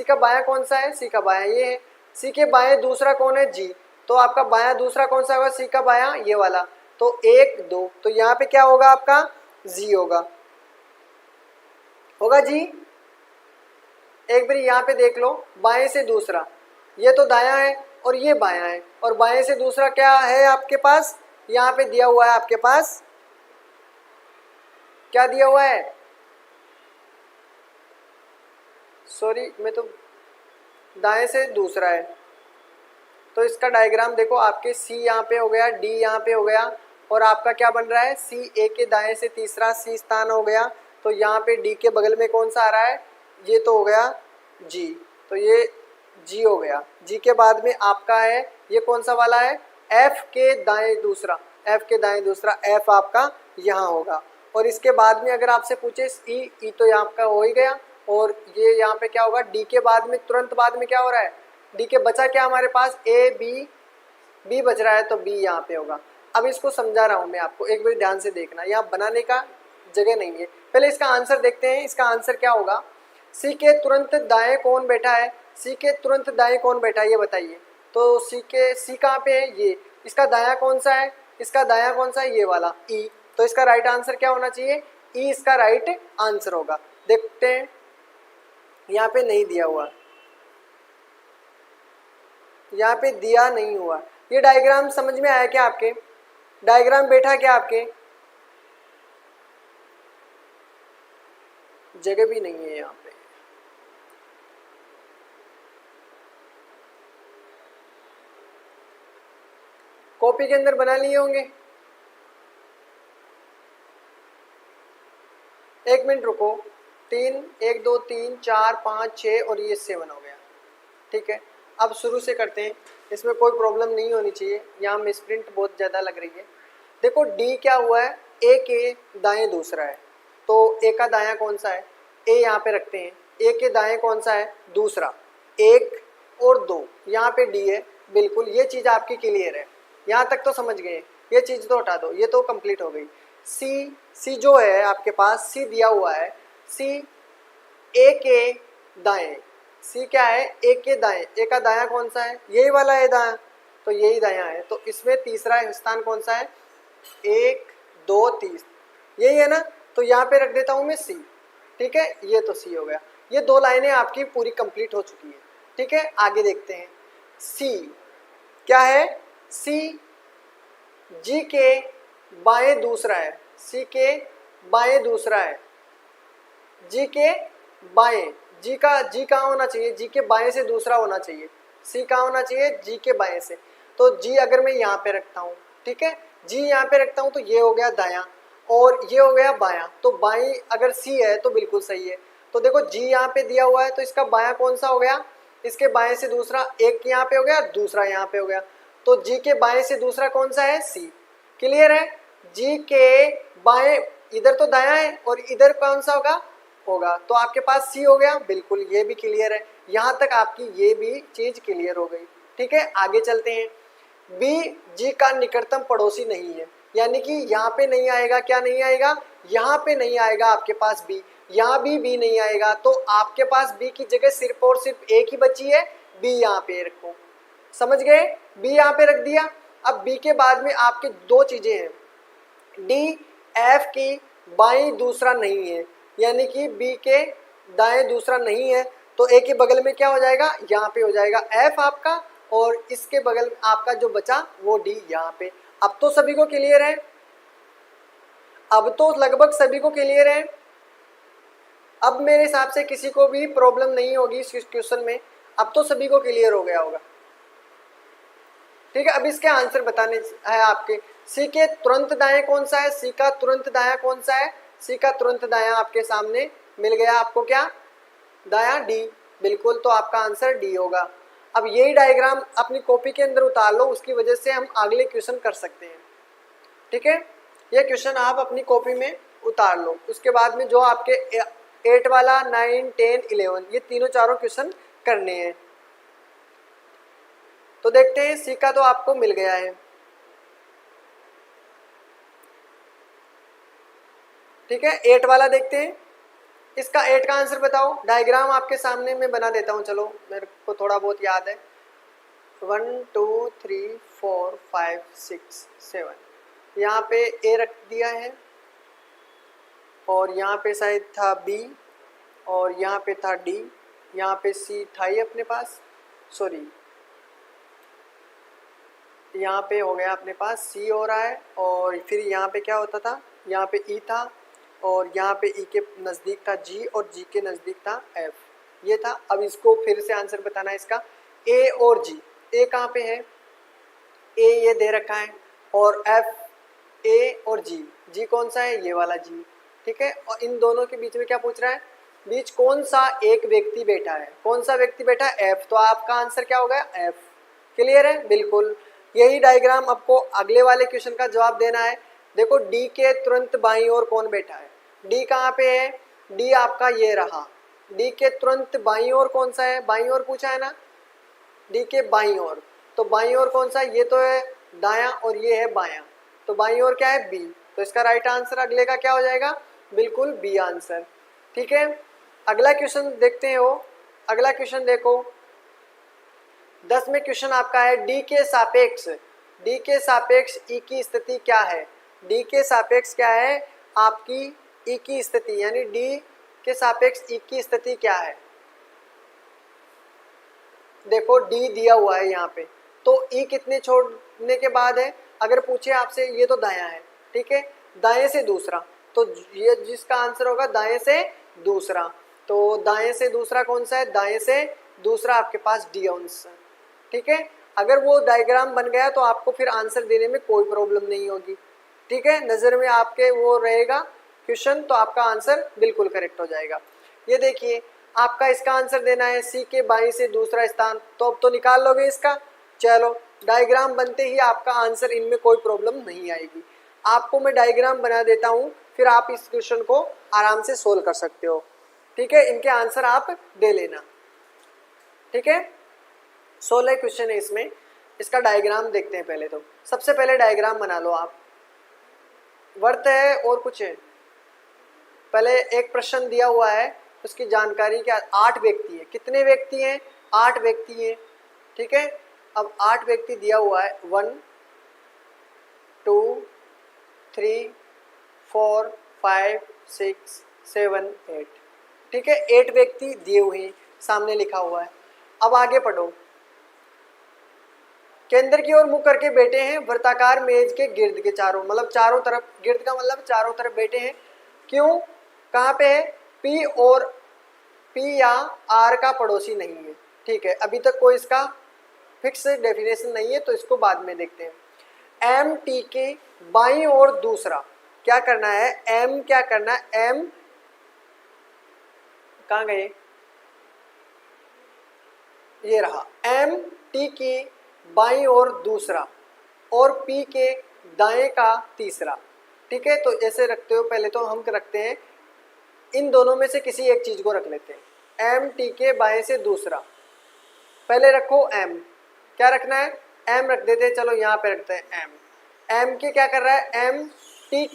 का बायां कौन सा है? सी का बायां ये है। सी के बाएं दूसरा कौन है? जी। तो आपका बायां दूसरा कौन सा होगा? सी का बायां ये वाला। तो 1 2, तो यहाँ पे क्या होगा आपका? जी होगा जी। एक बार यहाँ पे देख लो, बाएं से दूसरा, ये तो दायां है और ये बायां है, और बाएं से दूसरा क्या है आपके पास? यहाँ पे दिया हुआ है आपके पास, क्या दिया हुआ है? सॉरी, मैं तो दाएं से दूसरा है। तो इसका डायग्राम देखो, आपके सी यहाँ पे हो गया, डी यहाँ पे हो गया, और आपका क्या बन रहा है? सी ए के दाएं से तीसरा सी स्थान हो गया। तो यहाँ पे डी के बगल में कौन सा आ रहा है? ये तो हो गया जी, तो ये जी हो गया। जी के बाद में आपका है, ये कौन सा वाला है? एफ के दाएं दूसरा, एफ के दाएं दूसरा, एफ आपका यहाँ होगा। और इसके बाद में अगर आपसे पूछे ई तो यहाँ आपका हो ही गया, और ये यहाँ पे क्या होगा? डी के बाद में, तुरंत बाद में क्या हो रहा है? डी के बचा क्या हमारे पास? ए बी बच रहा है, तो बी यहाँ पे होगा। अब इसको समझा रहा हूँ मैं आपको, एक बार ध्यान से देखना, यहाँ बनाने का जगह नहीं है। पहले इसका आंसर देखते हैं। इसका आंसर क्या होगा? सी के तुरंत दाएं कौन बैठा है? सी के तुरंत दाएं कौन बैठा है, ये बताइए। तो सी कहाँ पे है? ये। इसका दायां कौन सा है? इसका दायां कौन सा है? ये वाला, ई। तो इसका राइट आंसर क्या होना चाहिए? ई इसका राइट आंसर होगा। देखते हैं, यहाँ पे नहीं दिया हुआ, यहाँ पे दिया नहीं हुआ। ये डायग्राम समझ में आया क्या आपके? डायग्राम बैठा क्या आपके? जगह भी नहीं है यहाँ पे। कॉपी के अंदर बना लिए होंगे। 1 मिनट रुको। 3 1 2 3 4 5 6 और ये 7 हो गया। ठीक है, अब शुरू से करते हैं। इसमें कोई प्रॉब्लम नहीं होनी चाहिए। यहाँ मिसप्रिंट बहुत ज़्यादा लग रही है। देखो डी क्या हुआ है? ए के दाएं दूसरा है, तो ए का दायां कौन सा है? ए यहाँ पे रखते हैं, ए के दाएं कौन सा है, दूसरा, 1 और 2, यहाँ पे डी है, बिल्कुल ये चीज़ आपकी क्लियर है, यहाँ तक तो समझ गए, ये चीज़ तो हटा दो, ये तो कंप्लीट हो गई। सी जो है आपके पास, सी दिया हुआ है, सी ए के दाएं, सी क्या है, ए के दाएं, ए का दायां कौन सा है, यही वाला है दायां, तो यही दायां है, तो इसमें तीसरा स्थान कौन सा है, 1 2 3, यही है ना, तो यहाँ पे रख देता हूँ मैं सी, ठीक है, ये तो सी हो गया। ये 2 लाइनें आपकी पूरी कंप्लीट हो चुकी है, ठीक है। आगे देखते हैं, सी क्या है, सी जी के बाएं दूसरा है, सी के बाएं दूसरा है, जी के बाएं, जी कहाँ होना चाहिए, जी के बाएं से दूसरा होना चाहिए, सी कहाँ होना चाहिए, जी के बाएं से, तो जी अगर मैं यहाँ पे रखता हूँ, ठीक है, जी यहाँ पे रखता हूँ तो ये हो गया दायां और ये हो गया बायां, तो बाईं अगर सी है तो बिल्कुल सही है। तो देखो जी यहाँ पे दिया हुआ है तो इसका बायां कौन सा हो गया, इसके बाएं से दूसरा, एक यहाँ पे हो गया, दूसरा यहाँ पे हो गया, तो जी के बाएं से दूसरा कौन सा है, सी, क्लियर है। जी के बाएं, इधर तो दायां है और इधर कौन सा होगा, तो आपके पास सी हो गया, बिल्कुल ये भी क्लियर है, यहाँ तक आपकी ये भी चीज क्लियर हो गई, ठीक है। आगे चलते हैं, बी जी का निकटतम पड़ोसी नहीं है, यानी कि यहाँ पे नहीं आएगा, क्या नहीं आएगा, यहाँ पे नहीं आएगा आपके पास बी, यहाँ भी बी नहीं आएगा, तो आपके पास बी की जगह सिर्फ और सिर्फ एक ही बची है, बी यहाँ पे रखो, समझ गए, बी यहाँ पे रख दिया। अब बी के बाद में आपके 2 चीजें हैं, डी एफ की बाईं दूसरा नहीं है, यानी कि बी के दाएं दूसरा नहीं है, तो ए के बगल में क्या हो जाएगा, यहाँ पे हो जाएगा एफ आपका, और इसके बगल में आपका जो बचा वो डी यहाँ पे। अब तो सभी को क्लियर है, अब तो लगभग सभी को क्लियर है, अब मेरे हिसाब से किसी को भी प्रॉब्लम नहीं होगी इस क्वेश्चन में, अब तो सभी को क्लियर हो गया होगा, ठीक है। अब इसके आंसर बताने है आपके, सी के तुरंत दाएं कौन सा है, सी का तुरंत दायां कौन सा है, सी का तुरंत दायां आपके सामने मिल गया आपको, क्या दायां, डी, बिल्कुल, तो आपका आंसर डी होगा। अब यही डायग्राम अपनी कॉपी के अंदर उतार लो, उसकी वजह से हम अगले क्वेश्चन कर सकते हैं, ठीक है। ये क्वेश्चन आप अपनी कॉपी में उतार लो, उसके बाद में जो आपके 8 वाला, 9 10 11 ये तीनों चारों क्वेश्चन करने हैं। तो देखते हैं, सी का तो आपको मिल गया है, ठीक है। 8 वाला देखते हैं, इसका 8 का आंसर बताओ, डायग्राम आपके सामने मैं बना देता हूँ, चलो मेरे को थोड़ा बहुत याद है, 1 2 3 4 5 6 7, यहाँ पे ए रख दिया है, और यहाँ पे शायद था बी, और यहाँ पे था डी, यहाँ पे सी था ही अपने पास, सॉरी यहाँ पे हो गया अपने पास सी हो रहा है, और फिर यहाँ पे क्या होता था, यहाँ पे ई था, और यहाँ पे ई के नज़दीक था जी, और जी के नज़दीक था एफ, ये था। अब इसको फिर से आंसर बताना है इसका, ए और जी, ए कहाँ पे है, ए ये दे रखा है, और एफ, ए और जी, जी कौन सा है, ये वाला जी, ठीक है। और इन दोनों के बीच में क्या पूछ रहा है, बीच कौन सा एक व्यक्ति बैठा है, कौन सा व्यक्ति बैठा है, एफ, तो आपका आंसर क्या होगा, एफ, क्लियर है, बिल्कुल। यही डायग्राम आपको अगले वाले क्वेश्चन का जवाब देना है। देखो डी के तुरंत बाईं ओर कौन बैठा है, डी कहाँ पे है, डी आपका ये रहा, डी के तुरंत बाईं ओर कौन सा है, बाईं ओर पूछा है ना, डी के बाईं ओर, तो बाईं ओर कौन सा है, ये तो है दायां और ये है बायां, तो बाईं ओर क्या है, बी, तो इसका राइट आंसर अगले का क्या हो जाएगा, बिल्कुल बी आंसर, ठीक है। अगला क्वेश्चन देखते हैं, वो अगला क्वेश्चन देखो, 10 में क्वेश्चन आपका है, डी के सापेक्ष ई की स्थिति क्या है, डी के सापेक्ष क्या है आपकी ई की स्थिति, यानी डी के सापेक्ष ई की स्थिति क्या है। देखो डी दिया हुआ है यहाँ पे, तो ई कितने छोड़ने के बाद है, अगर पूछे आपसे, ये तो दायां है, ठीक है, दाएं से दूसरा, तो ये जिसका आंसर होगा दाएं से दूसरा, तो दाएं से दूसरा कौन सा है, दाएं से दूसरा आपके पास डी आंसर, ठीक है। अगर वो डायग्राम बन गया तो आपको फिर आंसर देने में कोई प्रॉब्लम नहीं होगी, ठीक है, नज़र में आपके वो रहेगा क्वेश्चन, तो आपका आंसर बिल्कुल करेक्ट हो जाएगा। ये देखिए आपका इसका आंसर देना है सी के बाईं से दूसरा स्थान, तो अब तो निकाल लोगे इसका, चलो डायग्राम बनते ही आपका आंसर, इनमें कोई प्रॉब्लम नहीं आएगी। आपको मैं डायग्राम बना देता हूँ, फिर आप इस क्वेश्चन को आराम से सोल्व कर सकते हो। ठीक है, इनके आंसर आप दे लेना। ठीक है, 16 क्वेश्चन है इसमें। इसका डायग्राम देखते हैं पहले। तो सबसे पहले डायग्राम बना लो आप। वर्त है और कुछ है। पहले एक प्रश्न दिया हुआ है, उसकी जानकारी क्या। 8 व्यक्ति है। कितने व्यक्ति हैं? 8 व्यक्ति हैं। ठीक है, अब 8 व्यक्ति दिया हुआ है। 1 2 3 4 5 6 7 8। ठीक है, 8 व्यक्ति दिए हुए हैं, सामने लिखा हुआ है। अब आगे पढ़ो। केंद्र की ओर मुख करके बैठे हैं वृत्ताकार मेज के गिर्द के चारों, मतलब चारों तरफ। गिर्द का मतलब चारों तरफ बैठे हैं। क्यों? कहाँ पे है? पी और पी या आर का पड़ोसी नहीं है। ठीक है, अभी तक कोई इसका फिक्स डेफिनेशन नहीं है, तो इसको बाद में देखते हैं। एम टी के बाईं ओर दूसरा क्या करना है? एम क्या करना है? एम कहाँ गए? ये रहा। एम टी की बाईं ओर दूसरा और पी के दाएं का तीसरा। ठीक है, तो ऐसे रखते हो। पहले तो हम रखते हैं, इन दोनों में से किसी एक चीज को रख लेते हैं। एम टी के बाएं से दूसरा। पहले रखो एम। क्या रखना है? एम रख देते हैं। चलो यहाँ पे रखते हैं एम। एम के क्या कर रहा है? एम टी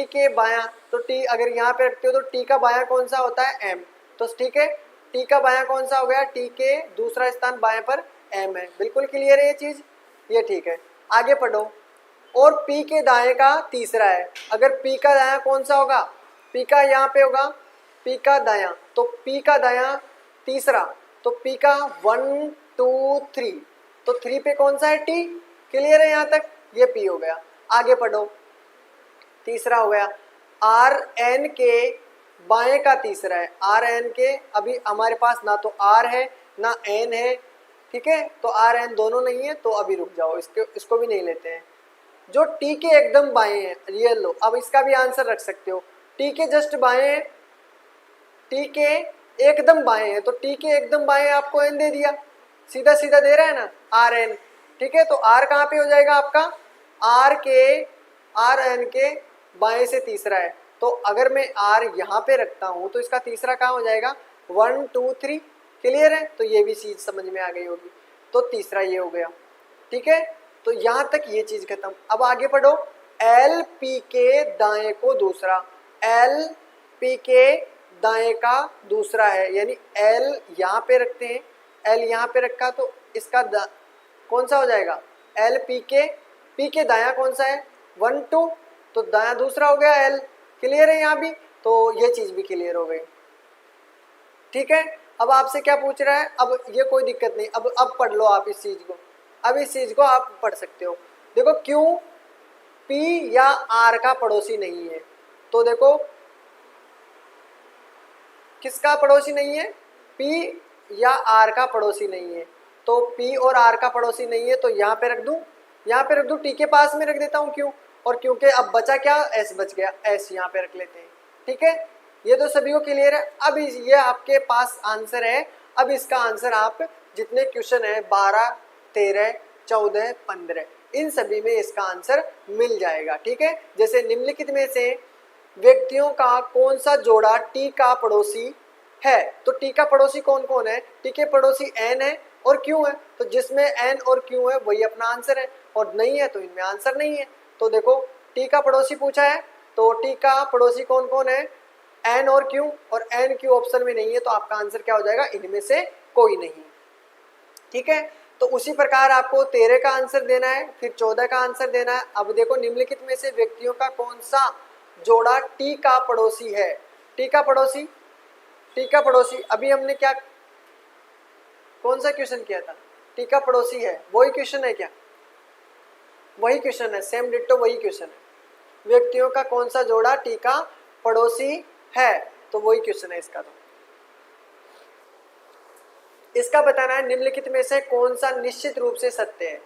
के बायां। तो टी अगर यहाँ पे रखते हो तो टी का बायां कौन सा होता है? एम। तो ठीक है, टी का बायां कौन सा हो गया? टी के दूसरा स्थान बाएं पर एम है। बिल्कुल क्लियर है ये चीज, ये ठीक है। आगे पढ़ो। और पी के दाएं का तीसरा है। अगर पी का दायां कौन सा होगा? पी का यहाँ पे होगा, पी का दायां। तो पी का दायां तीसरा, तो पी का 1 2 3। तो 3 पे कौन सा है? टी। क्लियर है यहाँ तक? ये पी हो गया। आगे पढ़ो, तीसरा हो गया। आर एन के बाएं का तीसरा है। आर एन के अभी हमारे पास ना तो आर है ना एन है। ठीक है, तो आर एन दोनों नहीं है, तो अभी रुक जाओ, इसको भी नहीं लेते हैं। जो टी के एकदम बाएं है, ये लो। अब इसका भी आंसर रख सकते हो। टी के जस्ट बाएं है, टी के एकदम बाएं है, तो टी के एकदम बाएं आपको एन दे दिया, सीधा सीधा दे रहा है ना, आर एन। ठीक है, तो आर कहाँ पे हो जाएगा आपका? आर एन के बाएं से तीसरा है। तो अगर मैं आर यहाँ पे रखता हूँ तो इसका तीसरा कहाँ हो जाएगा? 1 2 3। क्लियर है? तो ये भी चीज समझ में आ गई होगी। तो तीसरा ये हो गया। ठीक है, तो यहाँ तक ये चीज खत्म। अब आगे पढ़ो। एल पी के दाएं को दूसरा। एल पी के दाएं का दूसरा है, यानी एल यहाँ पे रखते हैं। एल यहाँ पे रखा तो इसका कौन सा हो जाएगा? एल पी के दायां कौन सा है? 1 2। तो दायां दूसरा हो गया एल। क्लियर है यहाँ भी? तो ये चीज भी क्लियर हो गई। ठीक है, अब आपसे क्या पूछ रहा है? अब ये कोई दिक्कत नहीं। अब पढ़ लो आप इस चीज को। अब इस चीज को आप पढ़ सकते हो। देखो, क्यों पी या आर का पड़ोसी नहीं है? तो देखो, किसका पड़ोसी नहीं है? पी या आर का पड़ोसी नहीं है। तो पी और आर का पड़ोसी नहीं है, तो यहाँ पे रख दूं, यहाँ पे रख दूं, टी के पास में रख देता हूँ। क्यों? और क्योंकि अब बचा क्या? एस बच गया। एस यहाँ पे रख लेते हैं। ठीक है, ये तो सभी को क्लियर है। अब ये आपके पास आंसर है। अब इसका आंसर आप जितने क्वेश्चन है 12 13 14 15, इन सभी में इसका आंसर मिल जाएगा। ठीक है, जैसे निम्नलिखित में से व्यक्तियों का कौन सा जोड़ा टी का पड़ोसी है? तो टी का पड़ोसी कौन कौन है? टी के पड़ोसी एन है और क्यू है। तो जिसमें एन और क्यू है वही अपना आंसर है, और नहीं है तो इनमें आंसर नहीं है। तो देखो, टी का पड़ोसी पूछा है, तो टी का पड़ोसी कौन कौन है? एन और क्यू, और एन क्यू ऑप्शन में नहीं है, तो आपका आंसर क्या हो जाएगा? इनमें से कोई नहीं। ठीक है, तो उसी प्रकार आपको 13 का आंसर देना है, फिर 14 का आंसर देना है। अब देखो, निम्नलिखित में से व्यक्तियों का कौन सा जोड़ा टी का पड़ोसी है? टी का पड़ोसी, टी का पड़ोसी अभी हमने क्या, कौन सा क्वेश्चन किया था? टी का पड़ोसी है, वही क्वेश्चन है क्या? वही क्वेश्चन है, सेम डिट्टो वही क्वेश्चन है। व्यक्तियों का कौन सा जोड़ा टी का पड़ोसी है, तो वही क्वेश्चन है इसका। तो इसका बताना है निम्नलिखित में से कौन सा निश्चित रूप से सत्य है।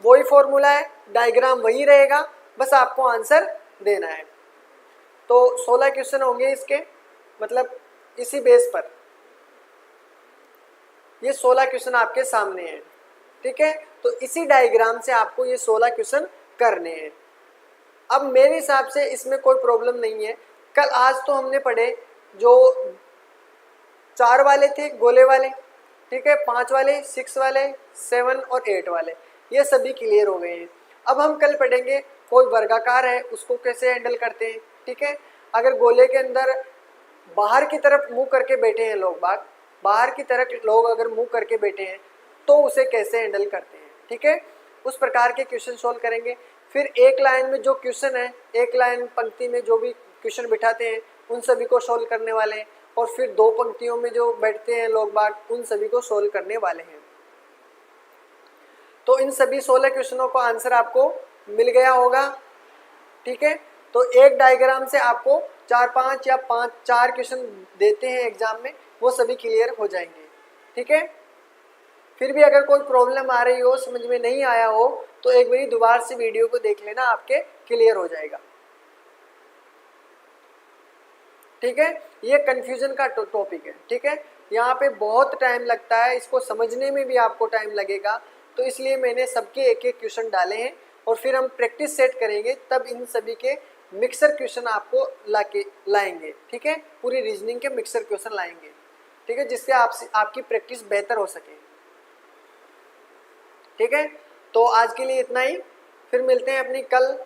वही फॉर्मूला है, डायग्राम वही रहेगा, बस आपको आंसर देना है। तो 16 क्वेश्चन होंगे इसके, मतलब इसी बेस पर ये 16 क्वेश्चन आपके सामने हैं। ठीक है, तो इसी डायग्राम से आपको ये 16 क्वेश्चन करने हैं। अब मेरे हिसाब से इसमें कोई प्रॉब्लम नहीं है। कल आज तो हमने पढ़े जो 4 वाले थे गोले वाले, ठीक है, 5 वाले, 6 वाले, 7 और 8 वाले, ये सभी क्लियर हो गए हैं। अब हम कल पढ़ेंगे कोई वर्गाकार है उसको कैसे हैंडल करते हैं, ठीक है। अगर गोले के अंदर बाहर की तरफ मुंह करके बैठे हैं लोग बाग, बाहर की तरफ लोग अगर मुंह करके बैठे हैं तो उसे कैसे हैंडल करते हैं, ठीक है, उस प्रकार के क्वेश्चन सोल्व करेंगे। फिर एक लाइन में जो क्वेश्चन है, एक लाइन पंक्ति में जो भी क्वेश्चन बिठाते हैं उन सभी को सोल्व करने वाले हैं, और फिर 2 पंक्तियों में जो बैठते हैं लोग बाग उन सभी को सोल्व करने वाले हैं। तो इन सभी 16 क्वेश्चनों का आंसर आपको मिल गया होगा, ठीक है। तो एक डायग्राम से आपको 4-5 या 4 क्वेश्चन देते हैं एग्जाम में, वो सभी क्लियर हो जाएंगे, ठीक है। फिर भी अगर कोई प्रॉब्लम आ रही हो, समझ में नहीं आया हो, तो एक बारी दोबारा से वीडियो को देख लेना, आपके क्लियर हो जाएगा, ठीक है। ये कंफ्यूजन का टॉपिक है, ठीक है। यहाँ पे बहुत टाइम लगता है, इसको समझने में भी आपको टाइम लगेगा, तो इसलिए मैंने सबके एक एक क्वेश्चन डाले हैं, और फिर हम प्रैक्टिस सेट करेंगे, तब इन सभी के मिक्सर क्वेश्चन आपको लाएंगे, ठीक है। पूरी रीजनिंग के मिक्सर क्वेश्चन लाएंगे, ठीक है, जिससे आपकी प्रैक्टिस बेहतर हो सके, ठीक है। तो आज के लिए इतना ही, फिर मिलते हैं अपनी कल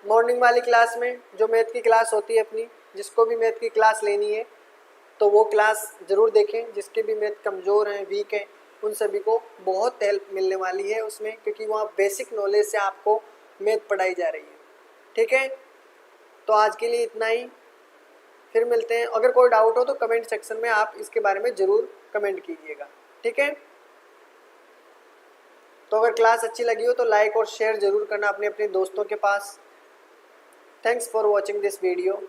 मॉर्निंग वाली क्लास में, जो मैथ की क्लास होती है अपनी। जिसको भी मैथ की क्लास लेनी है तो वो क्लास ज़रूर देखें, जिसके भी मैथ कमज़ोर हैं, वीक हैं, उन सभी को बहुत हेल्प मिलने वाली है उसमें, क्योंकि वहाँ बेसिक नॉलेज से आपको मैथ पढ़ाई जा रही है, ठीक है। तो आज के लिए इतना ही, फिर मिलते हैं। अगर कोई डाउट हो तो कमेंट सेक्शन में आप इसके बारे में ज़रूर कमेंट कीजिएगा, ठीक है। तो अगर क्लास अच्छी लगी हो तो लाइक और शेयर ज़रूर करना अपने अपने दोस्तों के पास। Thanks for watching this video.